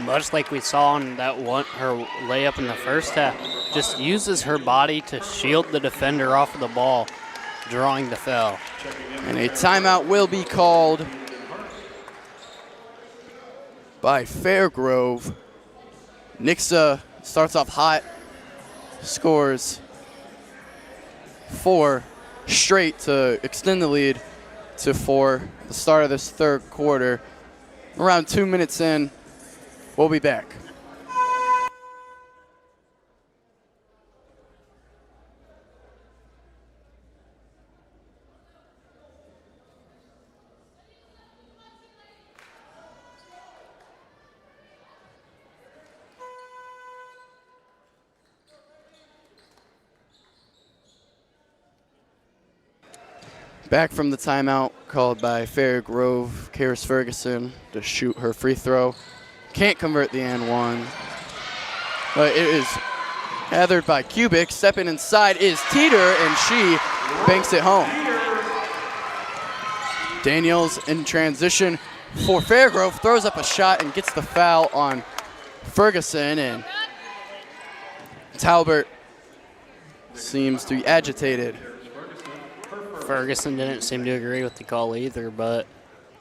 much like we saw on that one, her layup in the first half, just uses her body to shield the defender off of the ball, drawing the foul. And a timeout will be called by Fairgrove. Nixa starts off hot, scores 4 straight to extend the lead to 4. The start of this third quarter. Around 2 minutes in, we'll be back. Back from the timeout called by Fair Grove, Karis Ferguson to shoot her free throw. Can't convert the and one. But it is gathered by Kubik. Stepping inside is Teeter, and she banks it home. Daniels in transition for Fairgrove, throws up a shot and gets the foul on Ferguson, and Talbert seems to be agitated. Ferguson didn't seem to agree with the call either, but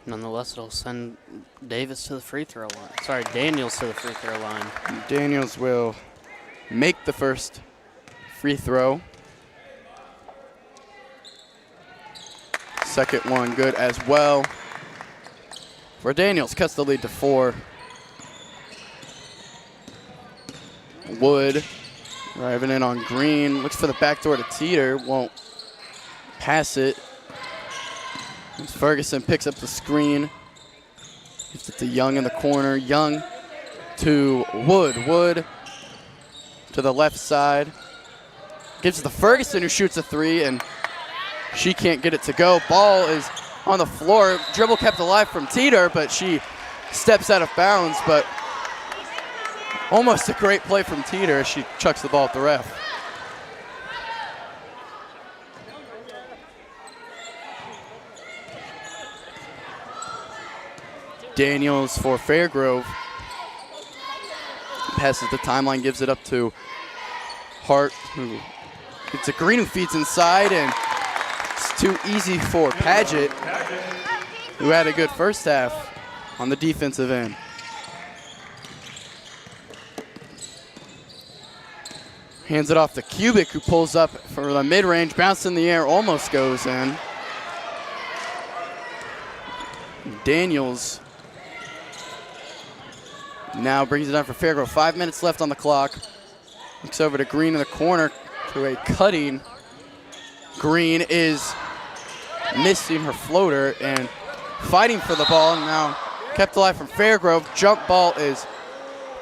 nonetheless, it'll send Davis to the free throw line. Sorry, Daniels to the free throw line. Daniels will make the first free throw. Second one good as well. For Daniels, cuts the lead to 4. Wood driving in on Green, looks for the backdoor to Teeter, won't pass it. As Ferguson picks up the screen. Gives it to Young in the corner. Young to Wood. Wood to the left side. Gives it to Ferguson, who shoots a 3, and she can't get it to go. Ball is on the floor. Dribble kept alive from Teeter, but she steps out of bounds. But almost a great play from Teeter as she chucks the ball at the ref. Daniels for Fairgrove. Passes the timeline, gives it up to Hart, who gets a Green, who feeds inside, and it's too easy for Padgett, who had a good first half on the defensive end. Hands it off to Kubik, who pulls up for the mid-range, bounce in the air, almost goes in. Daniels now brings it down for Fairgrove. 5 minutes left on the clock. Looks over to Green in the corner to a cutting. Green is missing her floater and fighting for the ball. Now kept alive from Fairgrove. Jump ball is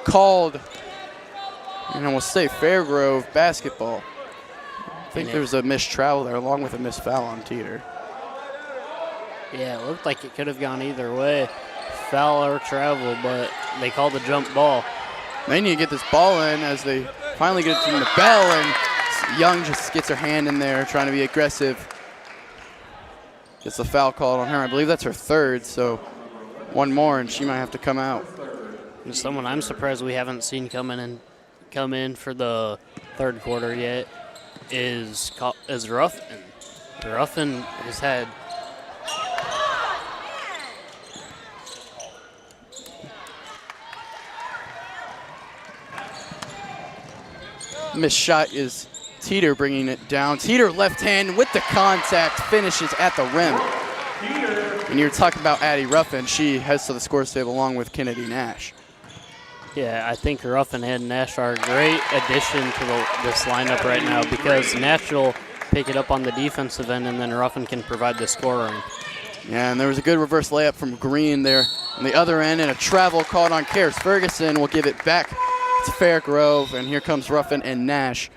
called. And we'll say Fairgrove basketball. I think there was a missed travel there along with a missed foul on Teeter. Yeah, it looked like it could have gone either way. Foul or travel, but they called the jump ball. They need to get this ball in as they finally get it to the bell, and Young just gets her hand in there trying to be aggressive. Gets the foul called on her. I believe that's her 3rd, so one more and she might have to come out. And someone I'm surprised we haven't seen come in for the third quarter yet is Ruffin. Ruffin has had missed shot is Teeter bringing it down. Teeter left hand with the contact, finishes at the rim. And you're talking about Addie Ruffin. She heads to the scores table along with Kennedy Nash. Yeah, I think Ruffin and Nash are a great addition to this lineup right now because Nash will pick it up on the defensive end and then Ruffin can provide the scoring. Yeah, and there was a good reverse layup from Green there on the other end, and a travel called on Karis Ferguson. Will give it back to Fairgrove, and here comes Ruffin and Nash.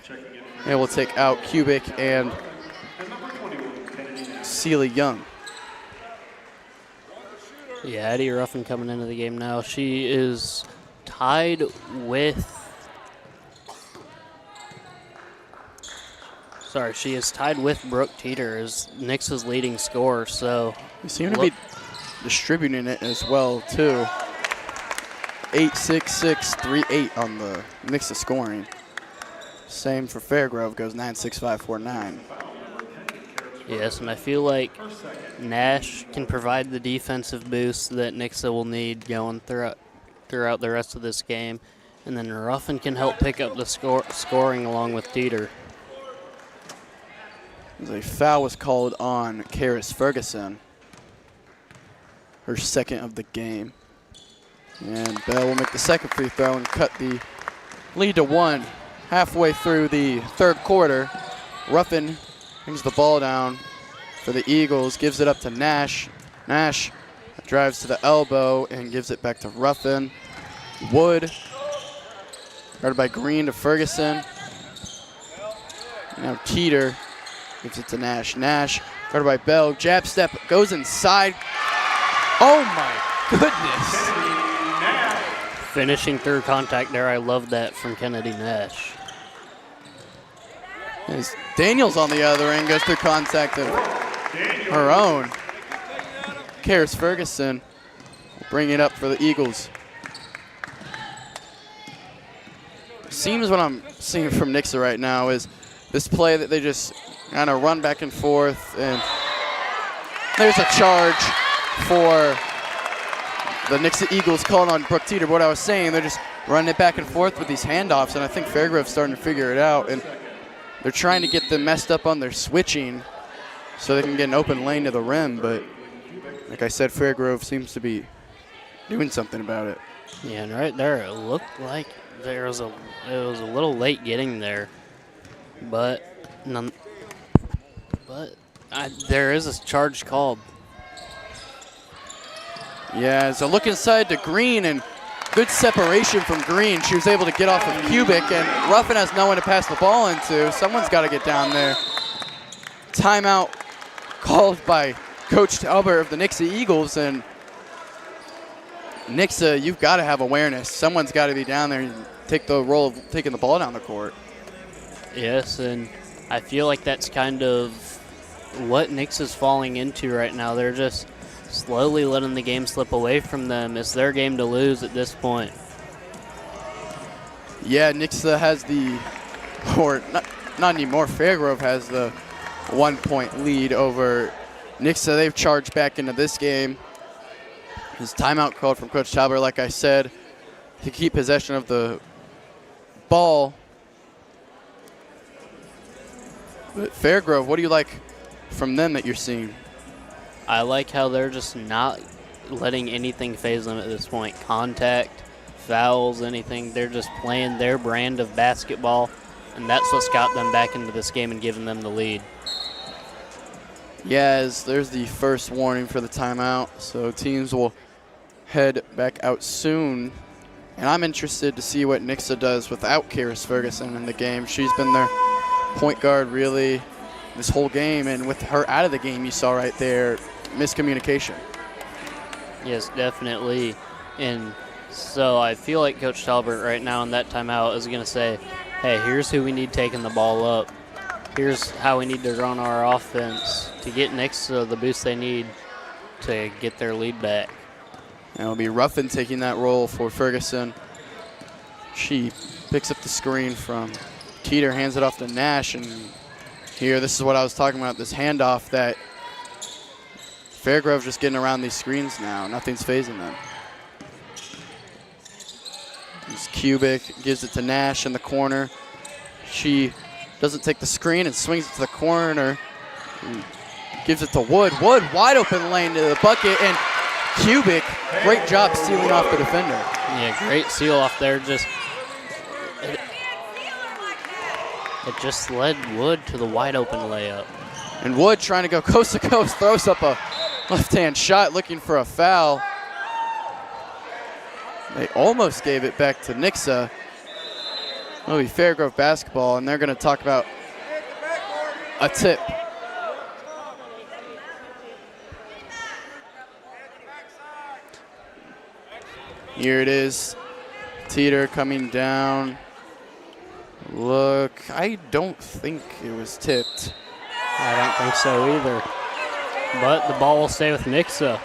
They will take out Kubik and Celia Young. Yeah, Addie Ruffin coming into the game now. She is tied with Brooke Teeter as Nixa's leading scorer. So we seem to be distributing it as well too. 8-6-6-3-8 on the Nixa scoring. Same for Fairgrove, goes 9-6-5-4-9. Yes, and I feel like Nash can provide the defensive boost that Nixa will need going throughout the rest of this game. And then Ruffin can help pick up the scoring along with Teeter. As a foul was called on Karis Ferguson, her second of the game. And Bell will make the second free throw and cut the lead to 1. Halfway through the third quarter, Ruffin brings the ball down for the Eagles, gives it up to Nash. Nash drives to the elbow and gives it back to Ruffin. Wood, guarded by Green to Ferguson. Now Teeter gives it to Nash. Nash, guarded by Bell. Jab step, goes inside. Oh my goodness. Finishing through contact there. I love that from Kennedy Nash. As Daniels on the other end goes through contact of her own. Karis Ferguson will bring it up for the Eagles. Seems what I'm seeing from Nixa right now is this play that they just kind of run back and forth, and there's a charge for the Nixa Eagles calling on Brooke Teeter. But what I was saying, they're just running it back and forth with these handoffs, and I think Fairgrove's starting to figure it out, and they're trying to get them messed up on their switching so they can get an open lane to the rim, but like I said, Fairgrove seems to be doing something about it. Yeah, and right there, it looked like it was a little late getting there, but there is a charge called. Yeah, so look inside to Green, and good separation from Green. She was able to get off of Kubik, and Ruffin has no one to pass the ball into. Someone's got to get down there. Timeout called by Coach Talbert of the Nixa Eagles, and Nixa, you've got to have awareness. Someone's got to be down there and take the role of taking the ball down the court. Yes, and I feel like that's kind of what Nixa's falling into right now. They're just slowly letting the game slip away from them. It's their game to lose at this point. Yeah, Nixa has or not anymore, Fairgrove has the 1-point lead over Nixa. They've charged back into this game. His timeout called from Coach Talbert, like I said, to keep possession of the ball. But Fairgrove, what do you like from them that you're seeing? I like how they're just not letting anything phase them at this point. Contact, fouls, anything. They're just playing their brand of basketball, and that's what's got them back into this game and giving them the lead. Yes, there's the first warning for the timeout, so teams will head back out soon. And I'm interested to see what Nixa does without Karis Ferguson in the game. She's been their point guard really this whole game, and with her out of the game, you saw right there, miscommunication. Yes, definitely. And so I feel like Coach Talbert right now in that timeout is going to say, hey, here's who we need taking the ball up. Here's how we need to run our offense to get Nixa the boost they need to get their lead back. And it'll be Ruffin taking that role for Ferguson. She picks up the screen from Teeter, hands it off to Nash, and here, this is what I was talking about, this handoff that Fairgrove just getting around these screens now. Nothing's phasing them. This Kubik gives it to Nash in the corner. She doesn't take the screen and swings it to the corner. Gives it to Wood. Wood, wide open lane to the bucket, and Kubik, great job sealing off the defender. Yeah, great seal off there. It just led Wood to the wide open layup. And Wood, trying to go coast to coast, throws up a left-hand shot looking for a foul. They almost gave it back to Nixa. It'll be Fairgrove basketball, and they're going to talk about a tip. Here it is. Teeter coming down. Look, I don't think it was tipped. I don't think so either. But the ball will stay with Nixa.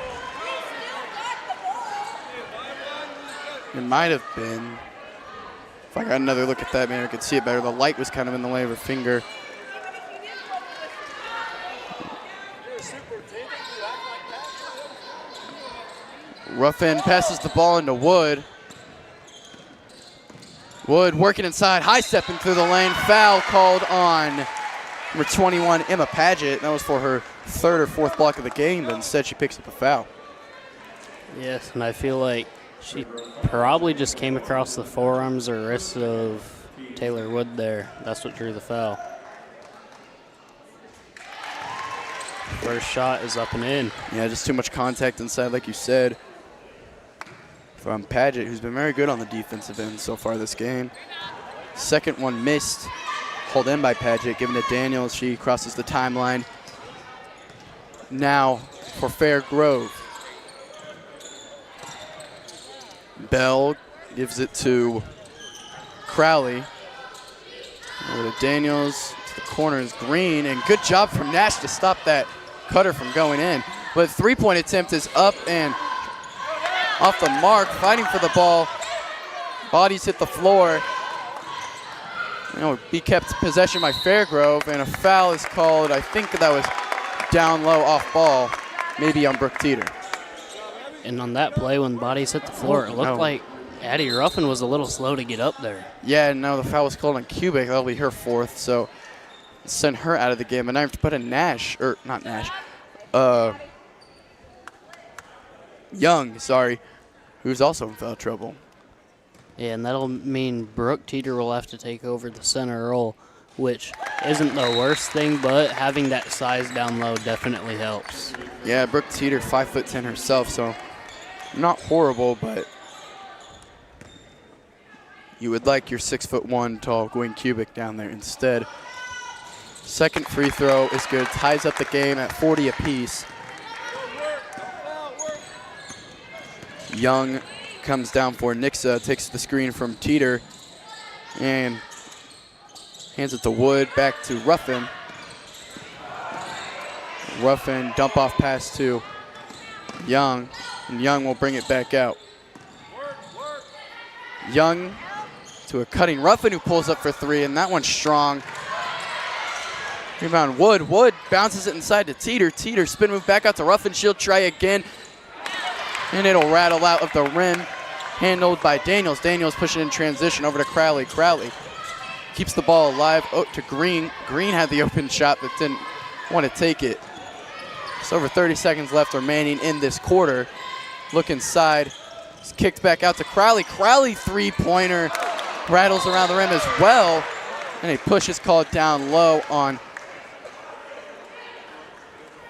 It might have been. If I got another look at that, maybe I could see it better. The light was kind of in the way of her finger. Ruffin passes the ball into Wood. Wood working inside, high stepping through the lane. Foul called on Number 21, Emma Paget. That was for her 3rd or 4th block of the game, but instead she picks up a foul. Yes, and I feel like she probably just came across the forearms or wrists of Taylor Wood there. That's what drew the foul. First shot is up and in. Yeah, just too much contact inside, like you said, from Paget, who's been very good on the defensive end so far this game. Second one missed, hauled in by Paget, given to Daniels. She crosses the timeline. Now for Fair Grove. Bell gives it to Crowley. Over to Daniels, to the corner is Green, and good job from Nash to stop that cutter from going in. But 3-point attempt is up and off the mark, fighting for the ball. Bodies hit the floor. Be kept possession by Fairgrove, and a foul is called. I think that was down low off ball, maybe on Brooke Teeter. And on that play, when bodies hit the floor, it looked like Addie Ruffin was a little slow to get up there. Yeah, no, the foul was called on Kubik. That'll be her 4th, so send her out of the game. And now I have to put in Nash, or not Nash, Young, sorry, who's also in foul trouble. Yeah, and that'll mean Brooke Teeter will have to take over the center role, which isn't the worst thing, but having that size down low definitely helps. Yeah, Brooke Teeter, 5'10" herself, so not horrible, but you would like your 6'1" tall Gwen Kubik down there instead. Second free throw is good, ties up the game at 40 apiece. Young comes down for Nixa, takes the screen from Teeter, and hands it to Wood, back to Ruffin. Ruffin, dump off pass to Young, and Young will bring it back out. Young to a cutting Ruffin, who pulls up for 3, and that one's strong. Rebound Wood. Wood bounces it inside to Teeter. Teeter spin move back out to Ruffin. She'll try again, and it'll rattle out of the rim. Handled by Daniels. Daniels pushing in transition over to Crowley. Crowley keeps the ball alive. Oh, to Green. Green had the open shot but didn't want to take it. It's over 30 seconds left remaining in this quarter. Look inside. It's kicked back out to Crowley. Crowley 3-pointer rattles around the rim as well. And a push is called down low on,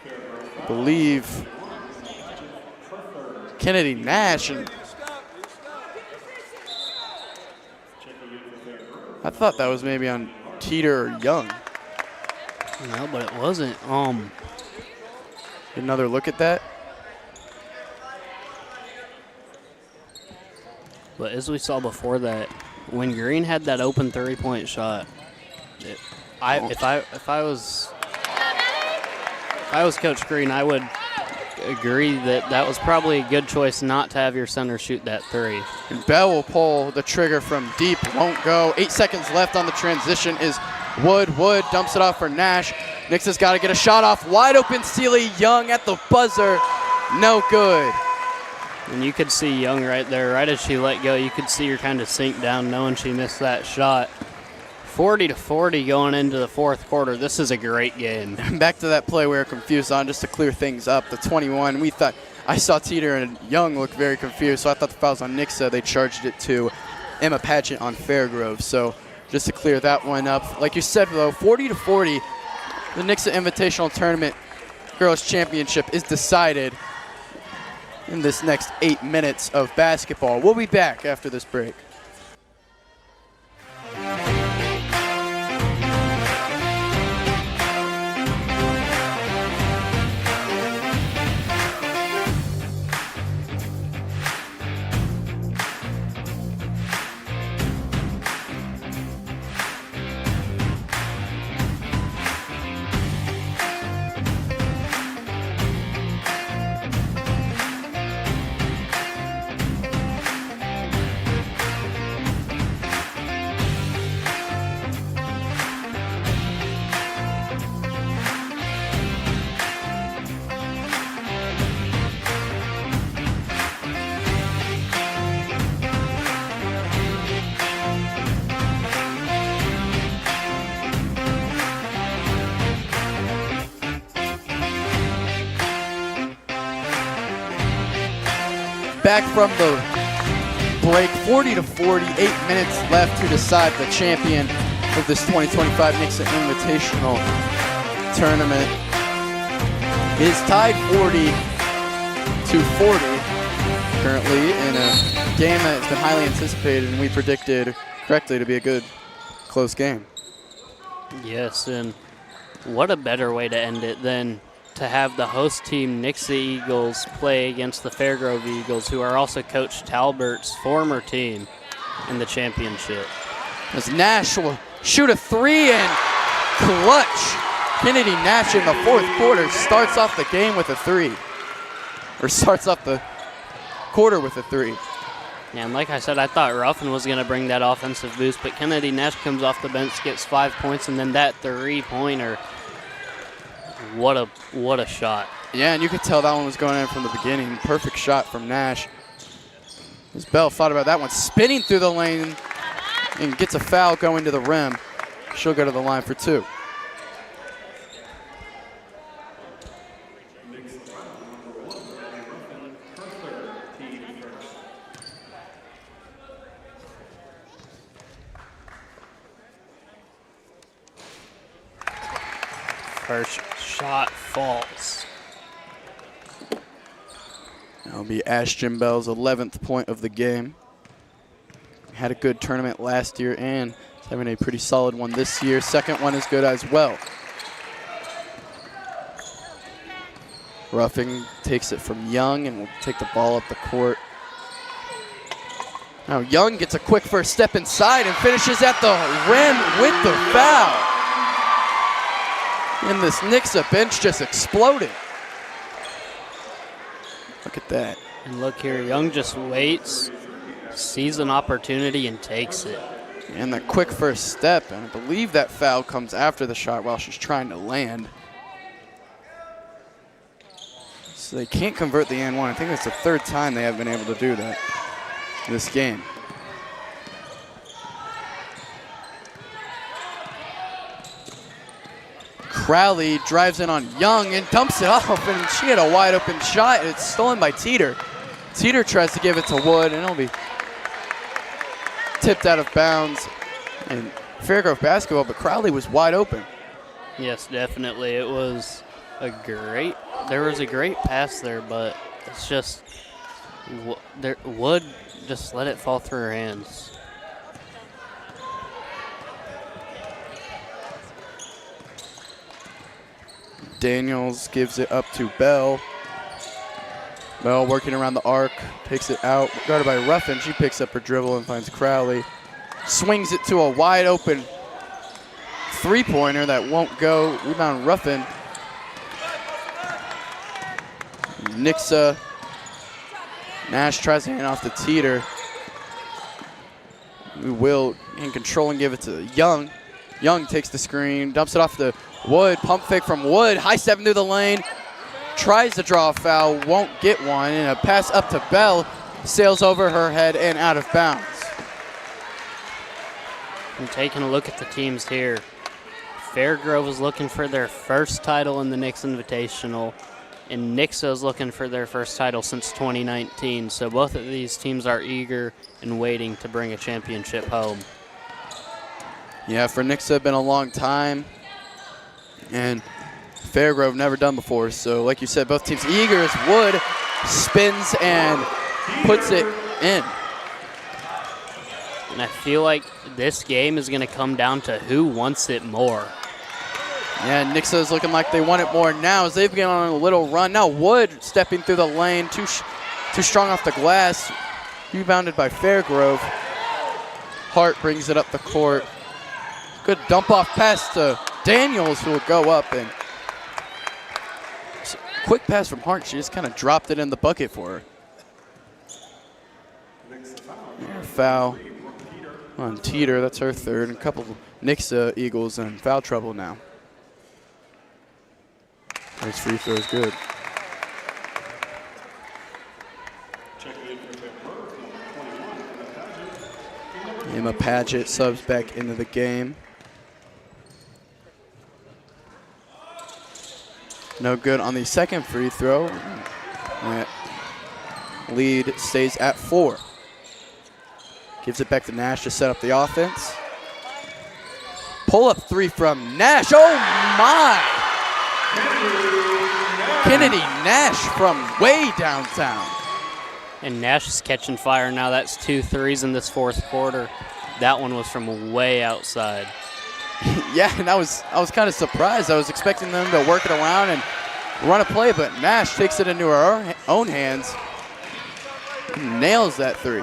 I believe, Kennedy Nash. And I thought that was maybe on Teeter or Young. No, but it wasn't. Another look at that. But as we saw before that, when Green had that open 3-point shot, if I was Coach Green, I would agree that that was probably a good choice not to have your center shoot that 3. And Bell will pull the trigger from deep, won't go. 8 seconds left on the transition is Wood. Wood dumps it off for Nash. Nixa's got to get a shot off. Wide open Sealy. Young at the buzzer. No good. And you could see Young right there. Right as she let go, you could see her kind of sink down knowing she missed that shot. 40-40 going into the 4th quarter. This is a great game. Back to that play we were confused on, just to clear things up. The 21, I saw Teeter and Young look very confused, so I thought the foul was on Nixa. They charged it to Emma Paget on Fairgrove. So just to clear that one up. Like you said, though, 40-40, the Nixa Invitational Tournament Girls Championship is decided in this next 8 minutes of basketball. We'll be back after this break. back from the break, 40-40, 8 minutes left to decide the champion of this 2025 Nixa Invitational tournament. It is tied 40-40 currently in a game that has been highly anticipated and we predicted correctly to be a good, close game. Yes, and what a better way to end it than to have the host team, Nixa Eagles, play against the Fairgrove Eagles, who are also Coach Talbert's former team in the championship. As Nash will shoot a three and clutch. Kennedy Nash in the fourth quarter starts off the game with a three. Or starts off the quarter with a three. Yeah, and like I said, I thought Ruffin was going to bring that offensive boost, but Kennedy Nash comes off the bench, gets 5 points, and then that three-pointer. What a shot. Yeah, and you could tell that one was going in from the beginning. Perfect shot from Nash. As Bell thought about that one, spinning through the lane and gets a foul going to the rim. She'll go to the line for two. First shot falls. That'll be Ashton Bell's 11th point of the game. Had a good tournament last year and is having a pretty solid one this year. Second one is good as well. Ruffing takes it from Young and will take the ball up the court. Now Young gets a quick first step inside and finishes at the rim with the foul. And this Nixa bench just exploded. Look at that. And look here, Young just waits, sees an opportunity, and takes it. And that quick first step, and I believe that foul comes after the shot while she's trying to land. So they can't convert the and one. I think that's the third time they have been able to do that this game. Crowley drives in on Young and dumps it off, and she had a wide open shot, and it's stolen by Teeter. Teeter tries to give it to Wood, and it'll be tipped out of bounds. And Fairgrove basketball, but Crowley was wide open. Yes, definitely. It was there was a great pass there, but it's just, Wood just let it fall through her hands. Daniels gives it up to Bell. Bell working around the arc, takes it out, guarded by Ruffin. She picks up her dribble and finds Crowley. Swings it to a wide open three-pointer that won't go. Rebound Ruffin. Nixa. Nash tries to hand off to Teeter. We will in control and give it to Young. Young takes the screen, dumps it off to Wood. Pump fake from Wood. High step into the lane. Tries to draw a foul, won't get one. And a pass up to Bell. Sails over her head and out of bounds. And taking a look at the teams here. Fairgrove is looking for their first title in the Nixa Invitational, and Nixa is looking for their first title since 2019. So both of these teams are eager and waiting to bring a championship home. Yeah, for Nixa, been a long time, and Fairgrove never done before. So like you said, both teams eager as Wood spins and puts it in. And I feel like this game is going to come down to who wants it more. Yeah, Nixa is looking like they want it more now as they've been on a little run. Now Wood stepping through the lane, too strong off the glass. Rebounded by Fairgrove. Hart brings it up the court. Good dump off pass to Daniels, who will go up, and quick pass from Hart. She just kind of dropped it in the bucket for her. Foul on Teeter. That's her third. And a couple of Nixa Eagles in foul trouble now. This free throw is good. Emma Padgett subs back into the game. No good on the second free throw. That Lead stays at 4. Gives it back to Nash to set up the offense. Pull-up 3 from Nash. Oh, my! Kennedy Nash from way downtown. And Nash is catching fire now. That's 2 threes in this fourth quarter. That one was from way outside. Yeah, and I was kind of surprised. I was expecting them to work it around and run a play, but Nash takes it into her own hands. Nails that 3.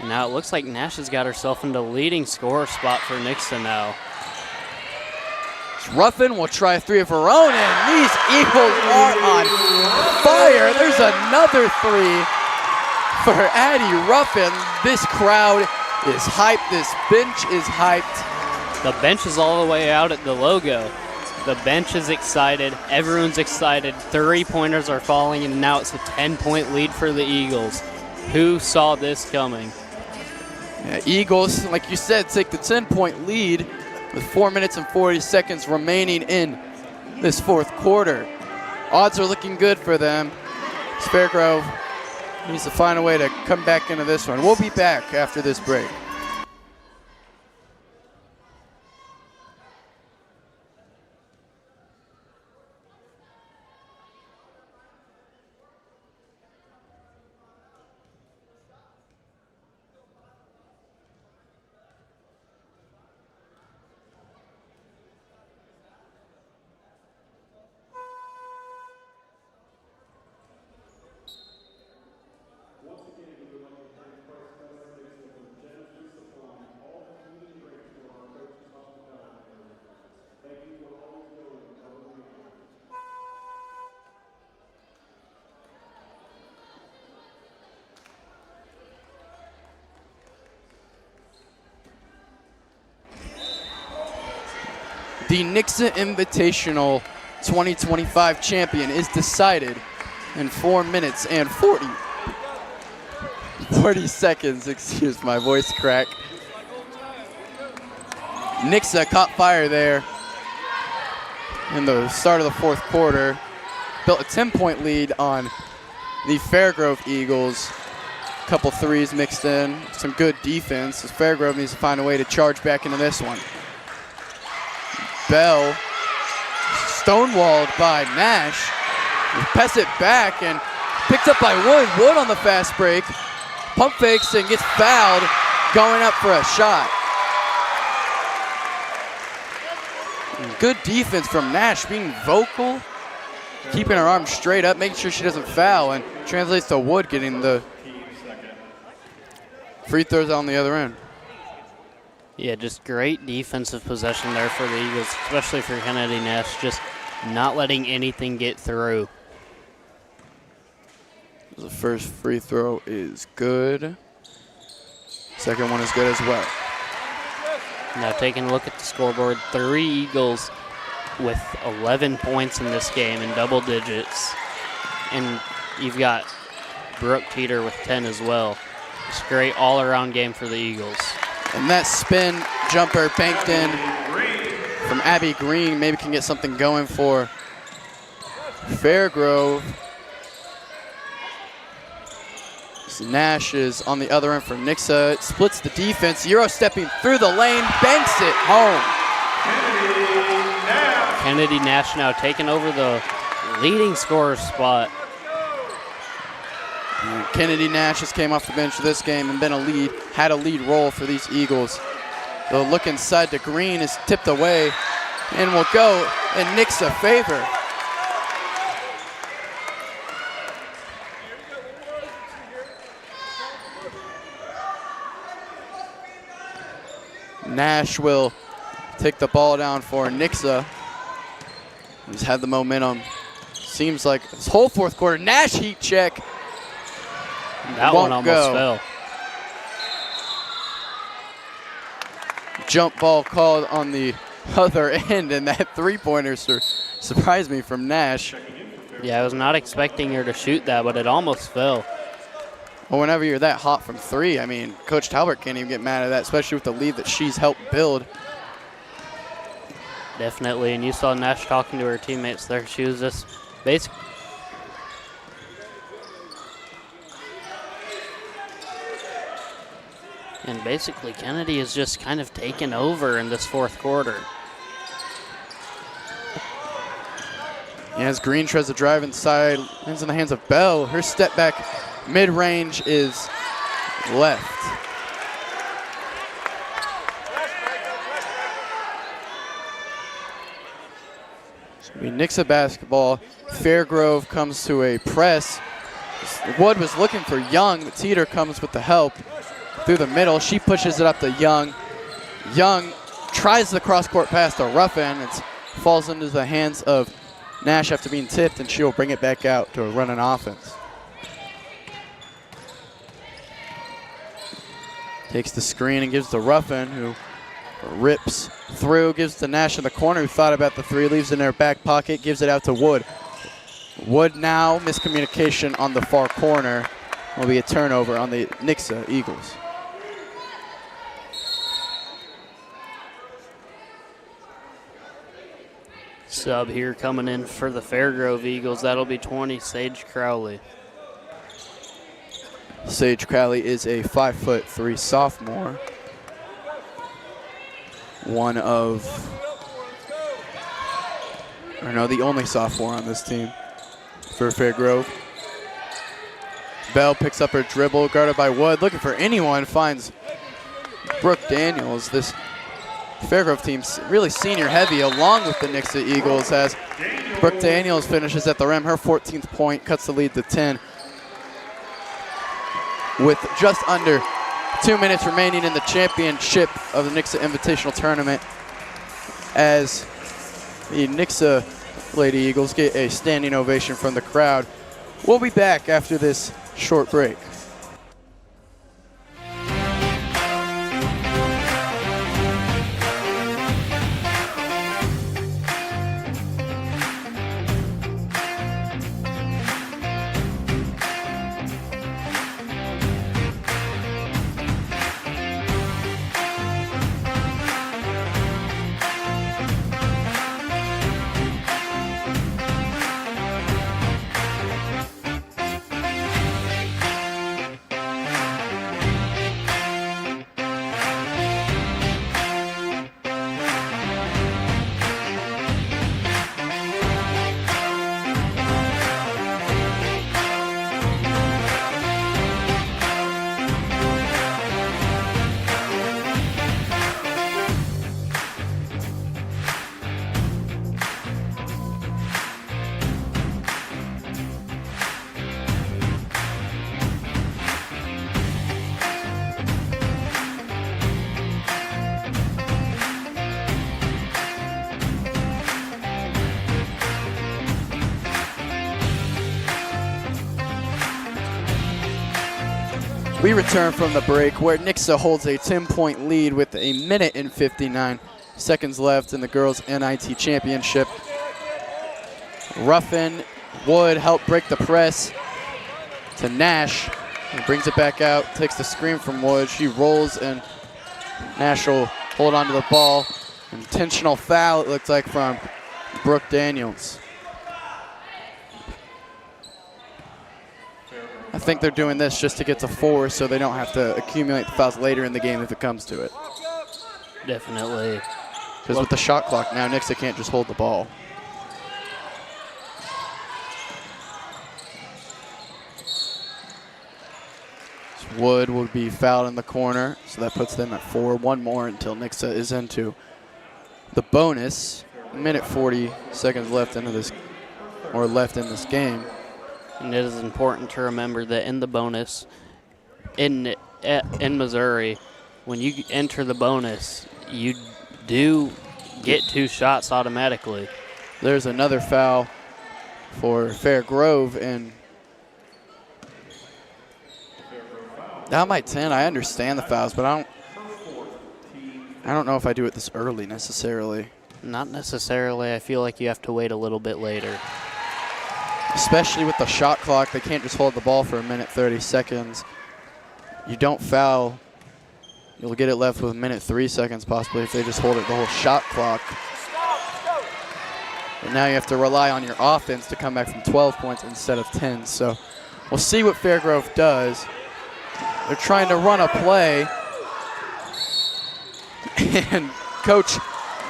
Now it looks like Nash has got herself into leading scorer spot for Nixa now. Ruffin will try a 3 of her own, and these Eagles are on fire. There's another 3 for Addie Ruffin. This crowd is hyped. This bench is hyped. The bench is all the way out at the logo. The bench is excited. Everyone's excited. 3-pointers are falling, and now it's a 10-point lead for the Eagles. Who saw this coming? Yeah, Eagles, like you said, take the 10-point lead with 4 minutes and 40 seconds remaining in this fourth quarter. Odds are looking good for them. Fairgrove needs to find a way to come back into this one. We'll be back after this break. The Nixa Invitational 2025 champion is decided in 4 minutes and 40 seconds. Excuse my voice crack. Nixa caught fire there in the start of the fourth quarter. Built a 10-point lead on the Fairgrove Eagles. A couple threes mixed in. Some good defense. As Fairgrove needs to find a way to charge back into this one. Bell stonewalled by Nash. Pass it back and picked up by Wood. Wood on the fast break. Pump fakes and gets fouled going up for a shot. Good defense from Nash, being vocal, keeping her arms straight up, making sure she doesn't foul, and translates to Wood getting the free throws on the other end. Yeah, just great defensive possession there for the Eagles, especially for Kennedy Nash, just not letting anything get through. The first free throw is good. Second one is good as well. Now taking a look at the scoreboard, 3 Eagles with 11 points in this game in double digits. And you've got Brooke Teeter with 10 as well. It's a great all-around game for the Eagles. And that spin jumper banked in from Abby Green maybe can get something going for Fairgrove. Nash is on the other end for Nixa. It splits the defense. Euro stepping through the lane, banks it home. Kennedy Nash now taking over the leading scorer spot. And Kennedy Nash just came off the bench this game and had a lead role for these Eagles. They'll look inside to Green, is tipped away, and will go in Nixa favor. Nash will take the ball down for Nixa. He's had the momentum. Seems like this whole fourth quarter. Nash heat check. That one almost fell. Jump ball called on the other end, and that three-pointer surprised me from Nash. Yeah, I was not expecting her to shoot that, but it almost fell. Well, whenever you're that hot from 3, I mean, Coach Talbert can't even get mad at that, especially with the lead that she's helped build. Definitely, and you saw Nash talking to her teammates there. She was just basically And basically, Kennedy is just kind of taken over in this fourth quarter. As Green tries to drive inside, ends in the hands of Bell. Her step back mid-range is left. It's gonna be Nixa basketball. Fairgrove comes to a press. Wood was looking for Young, but Teeter comes with the help through the middle. She pushes it up to Young. Young tries the cross-court pass to Ruffin. It falls into the hands of Nash after being tipped, and she'll bring it back out to a running offense. Takes the screen and gives to Ruffin, who rips through, gives to Nash in the corner, who thought about the three, leaves it in her back pocket, gives it out to Wood. Wood now, miscommunication on the far corner. Will be a turnover on the Nixa Eagles. Sub here coming in for the Fairgrove Eagles. That'll be 20, Sage Crowley. Sage Crowley is a 5'3" sophomore. One of, or no, the only sophomore on this team for Fairgrove. Bell picks up her dribble, guarded by Wood, looking for anyone, finds Brooke Daniels. This Fairgrove team's really senior heavy, along with the Nixa Eagles, as Brooke Daniels finishes at the rim. Her 14th point cuts the lead to 10. With just under 2 minutes remaining in the championship of the Nixa Invitational Tournament, as the Nixa Lady Eagles get a standing ovation from the crowd. We'll be back after this short break. We return from the break where Nixa holds a 10-point lead with a minute and 59 seconds left in the girls' NIT championship. Ruffin, Wood help break the press to Nash. He brings it back out, takes the screen from Wood. She rolls and Nash will hold on to the ball. Intentional foul, it looks like, from Brooke Daniels. I think they're doing this just to get to 4 so they don't have to accumulate the fouls later in the game if it comes to it. Definitely. Because with the shot clock now, Nixa can't just hold the ball. Wood will be fouled in the corner, so that puts them at 4. One more until Nixa is into the bonus. Minute 40 seconds left into this, or left in this game. And it is important to remember that in the bonus, in Missouri, when you enter the bonus, you do get 2 shots automatically. There's another foul for Fairgrove, and down by 10. I understand the fouls, but I don't know if I do it this early necessarily. Not necessarily. I feel like you have to wait a little bit later. Especially with the shot clock, they can't just hold the ball for a minute 30 seconds. You don't foul, you'll get it left with a minute 3 seconds possibly if they just hold it the whole shot clock. And now you have to rely on your offense to come back from 12 points instead of 10. So we'll see what Fairgrove does. They're trying to run a play. And Coach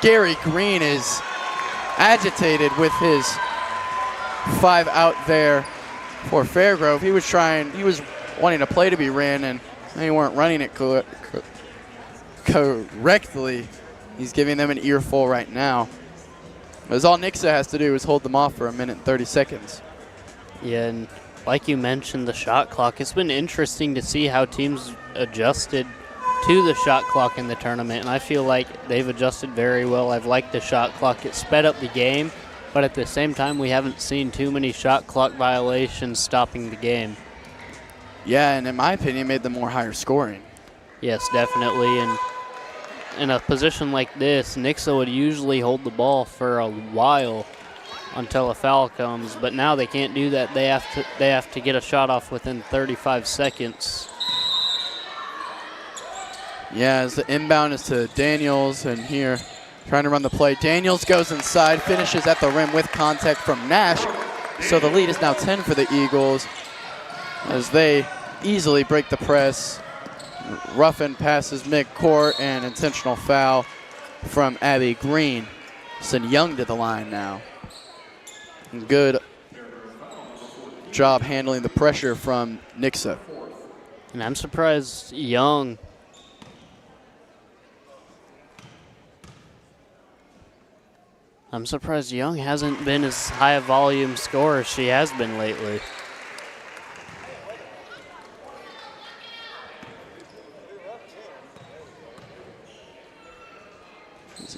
Gary Green is agitated with his 5 out there for Fairgrove. He was wanting a play to be ran, and they weren't running it correctly. He's giving them an earful right now. Because all Nixa has to do is hold them off for 1 minute and 30 seconds. Yeah, and like you mentioned, the shot clock, it's been interesting to see how teams adjusted to the shot clock in the tournament, and I feel like they've adjusted very well. I've liked the shot clock. It sped up the game, but at the same time, we haven't seen too many shot clock violations stopping the game. Yeah, and in my opinion, made them more higher scoring. Yes, definitely, and in a position like this, Nixa would usually hold the ball for a while until a foul comes, but now they can't do that. They have to get a shot off within 35 seconds. Yeah, as the inbound is to Daniels, and here trying to run the play. Daniels goes inside, finishes at the rim with contact from Nash. So the lead is now 10 for the Eagles as they easily break the press. Ruffin passes midcourt, and intentional foul from Abby Green. Send Young to the line now. Good job handling the pressure from Nixa. And I'm surprised Young hasn't been as high a volume scorer as she has been lately.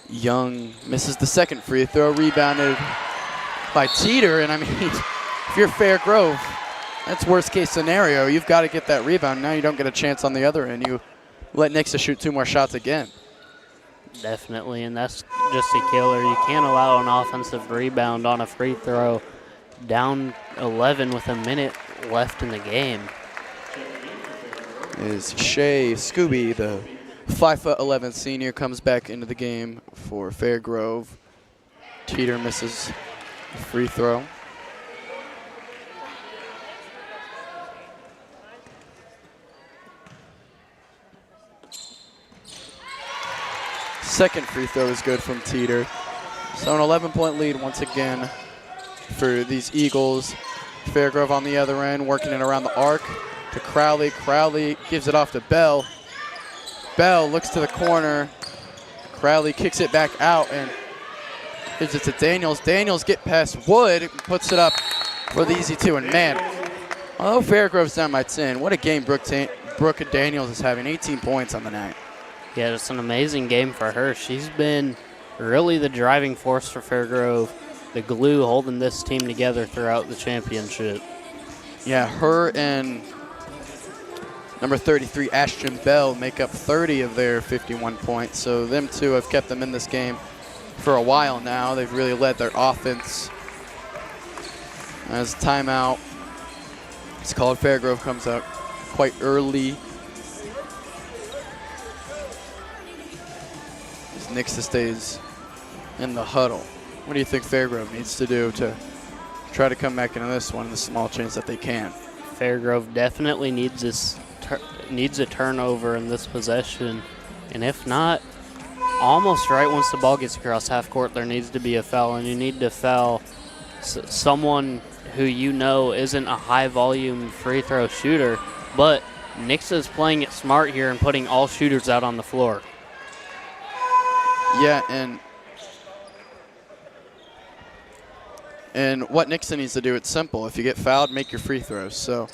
Young misses the second free throw, rebounded by Teeter, and I mean, if you're Fairgrove, that's worst case scenario. You've got to get that rebound. Now you don't get a chance on the other end. You let Nixa shoot 2 more shots again. Definitely, and that's just a killer. You can't allow an offensive rebound on a free throw down 11 with 1 minute left in the game. Is Shea Scooby, the 5'11" senior, comes back into the game for Fairgrove. Teeter misses the free throw. Second free throw is good from Teeter. So an 11-point lead once again for these Eagles. Fairgrove on the other end, working it around the arc to Crowley. Crowley gives it off to Bell. Bell looks to the corner. Crowley kicks it back out and gives it to Daniels. Daniels get past Wood, puts it up for the easy 2. And man, although Fairgrove's down by 10, what a game Brooke Daniels is having. 18 points on the night. Yeah, it's an amazing game for her. She's been really the driving force for Fairgrove, the glue holding this team together throughout the championship. Yeah, her and number 33, Ashton Bell, make up 30 of their 51 points. So them two have kept them in this game for a while now. They've really led their offense. As timeout, it's called. Fairgrove comes out quite early. As Nixa stays in the huddle. What do you think Fairgrove needs to do to try to come back into this one, the small chance that they can? Fairgrove definitely needs a turnover in this possession, and if not, almost right once the ball gets across half court, there needs to be a foul, and you need to foul someone who you know isn't a high volume free throw shooter, but Nixa's playing it smart here and putting all shooters out on the floor. Yeah, and what Nixa needs to do, it's simple. If you get fouled, make your free throws. So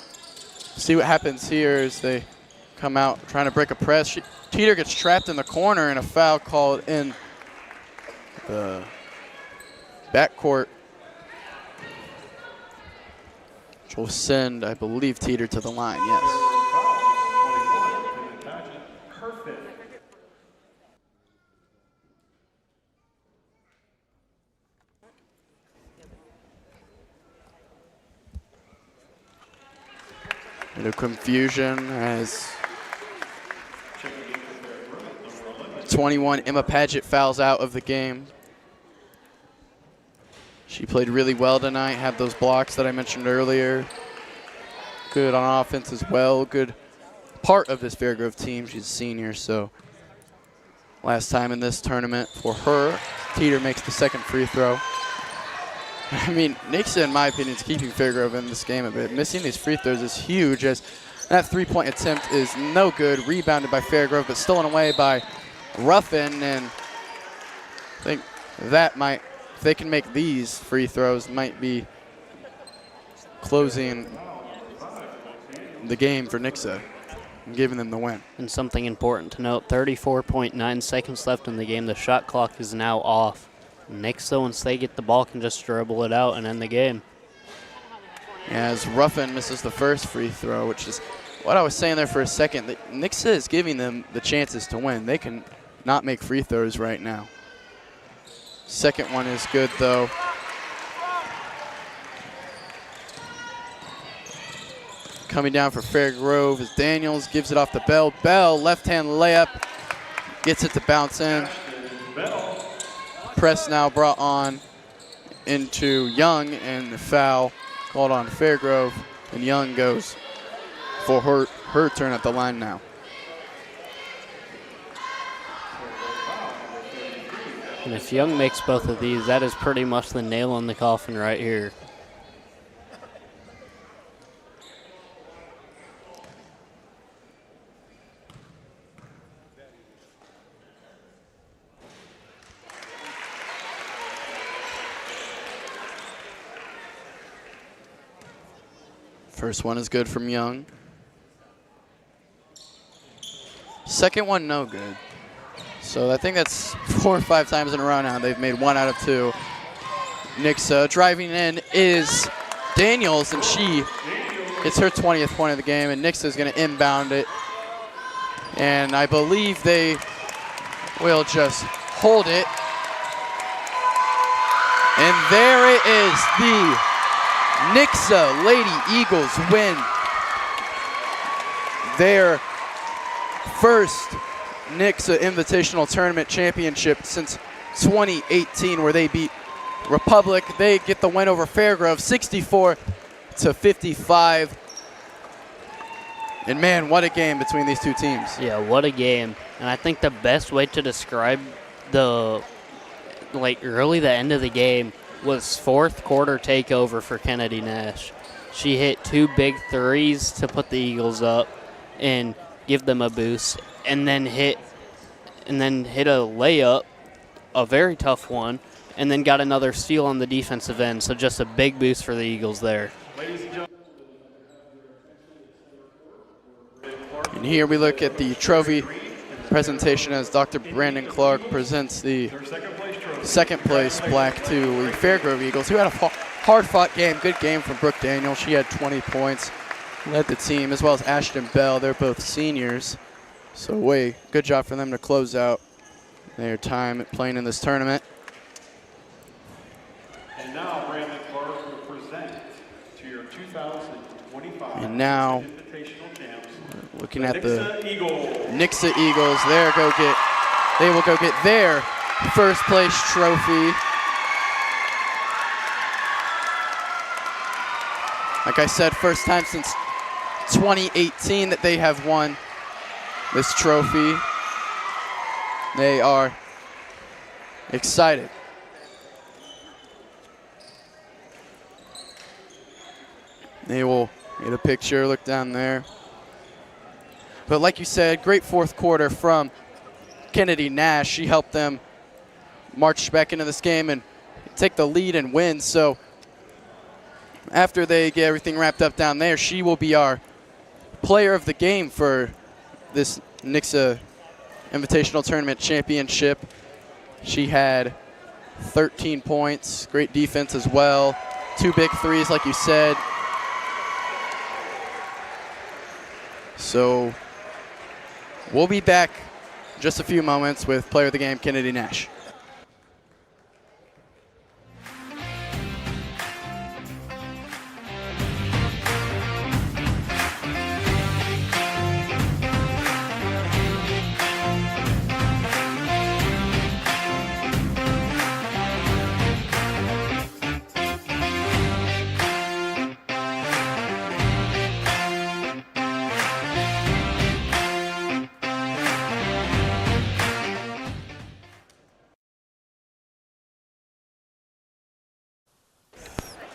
see what happens here as they come out trying to break a press. Teeter gets trapped in the corner and a foul called in the backcourt, which will send, I believe, Teeter to the line, yes. Bit of confusion as 21, Emma Paget fouls out of the game. She played really well tonight, had those blocks that I mentioned earlier. Good on offense as well, good part of this Fairgrove team. She's a senior, so last time in this tournament for her. Teeter makes the second free throw. I mean, Nixa, in my opinion, is keeping Fairgrove in this game a bit. Missing these free throws is huge, as that three-point attempt is no good. Rebounded by Fairgrove, but stolen away by Ruffin. And I think that might, if they can make these free throws, might be closing the game for Nixa and giving them the win. And something important to note, 34.9 seconds left in the game. The shot clock is now off. Nixa, once they get the ball, can just dribble it out and end the game. As Ruffin misses the first free throw, which is what I was saying there for a second. That Nixa is giving them the chances to win. They can not make free throws right now. Second one is good, though. Coming down for Fairgrove is Daniels, gives it off to Bell. Bell, left-hand layup, gets it to bounce in. Press now brought on into Young, and the foul called on Fairgrove, and Young goes for her turn at the line now. And if Young makes both of these, that is pretty much the nail in the coffin right here. First one is good from Young. Second one, no good. So I think that's 4 or 5 times in a row now. They've made 1 out of 2. Nixa driving in is Daniels, and she gets her 20th point of the game, and Nixa is going to inbound it. And I believe they will just hold it. And there it is, the Nixa Lady Eagles win their first Nixa Invitational Tournament Championship since 2018, where they beat Republic. They get the win over Fairgrove, 64-55. And man, what a game between these two teams. Yeah, what a game. And I think the best way to describe the, really the end of the game was fourth quarter takeover for Kennedy Nash. She hit 2 big threes to put the Eagles up and give them a boost, and then hit a layup, a very tough one, and then got another steal on the defensive end. So just a big boost for the Eagles there. And here we look at the trophy presentation as Dr. Brandon Clark presents the second place plaque to the Fairgrove Eagles, who had a hard-fought game. Good game from Brooke Daniel. She had 20 points, led the team, as well as Ashton Bell. They're both seniors. So good job for them to close out their time playing in this tournament. And now Brandon Clark will present to your 2025 now Invitational champs, looking at the Nixa Eagles. They will go get their first place trophy. Like I said, first time since 2018 that they have won this trophy. They are excited. They will get a picture, look down there. But like you said, great fourth quarter from Kennedy Nash. She helped them march back into this game and take the lead and win. So after they get everything wrapped up down there, she will be our player of the game for this Nixa Invitational Tournament Championship. She had 13 points, great defense as well, 2 big threes like you said. So we'll be back in just a few moments with player of the game, Kennedy Nash.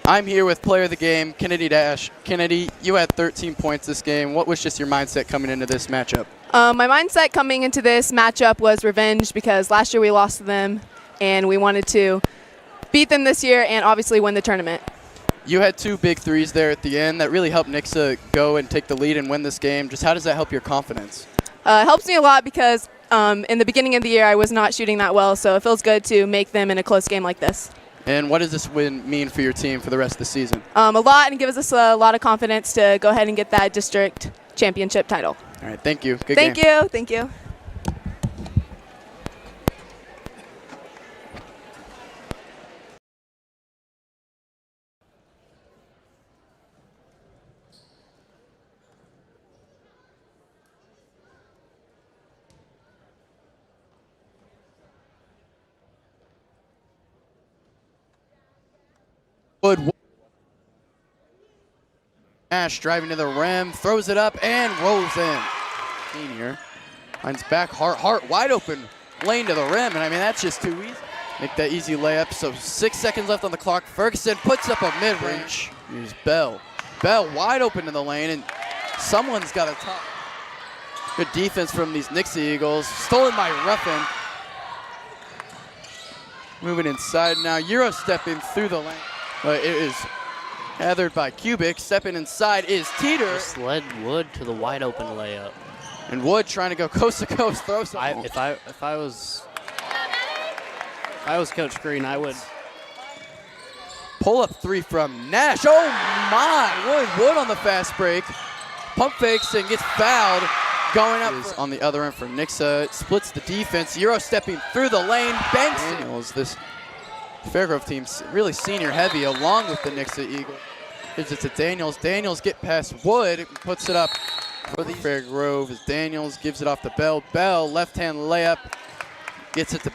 I'm here with player of the game, Kennedy Dash. Kennedy, you had 13 points this game. What was just your mindset coming into this matchup? My mindset coming into this matchup was revenge because last year we lost to them, and we wanted to beat them this year and obviously win the tournament. You had 2 big threes there at the end that really helped Nixa go and take the lead and win this game. Just how does that help your confidence? It helps me a lot because in the beginning of the year I was not shooting that well, so it feels good to make them in a close game like this. And what does this win mean for your team for the rest of the season? A lot, and gives us a lot of confidence to go ahead and get that district championship title. All right, thank you. Good game. Thank you. Wood. Ash driving to the rim, throws it up, and rolls in. Senior finds back Hart wide open, lane to the rim, and I mean, that's just too easy. Make that easy layup, so 6 seconds left on the clock. Ferguson puts up a mid-range. Here's Bell. Bell wide open to the lane, and someone's got to top. Good defense from these Nixa Eagles. Stolen by Ruffin. Moving inside now, Euro stepping through the lane. But it is gathered by Cubic. Stepping inside is Teeter. Just led Wood to the wide open layup. And Wood trying to go coast to coast, throw something. If I was Coach Green, I would pull up 3 from Nash. Oh my! Wood on the fast break. Pump fakes and gets fouled. Going up is on the other end for Nixa. It splits the defense. Euro stepping through the lane. Banks. Daniels, this Fairgrove team's really senior heavy along with the Nixa Eagles. Gives it to Daniels. Daniels get past Wood. Puts it up for the Fairgrove as Daniels gives it off to Bell. Bell left hand layup. Gets it to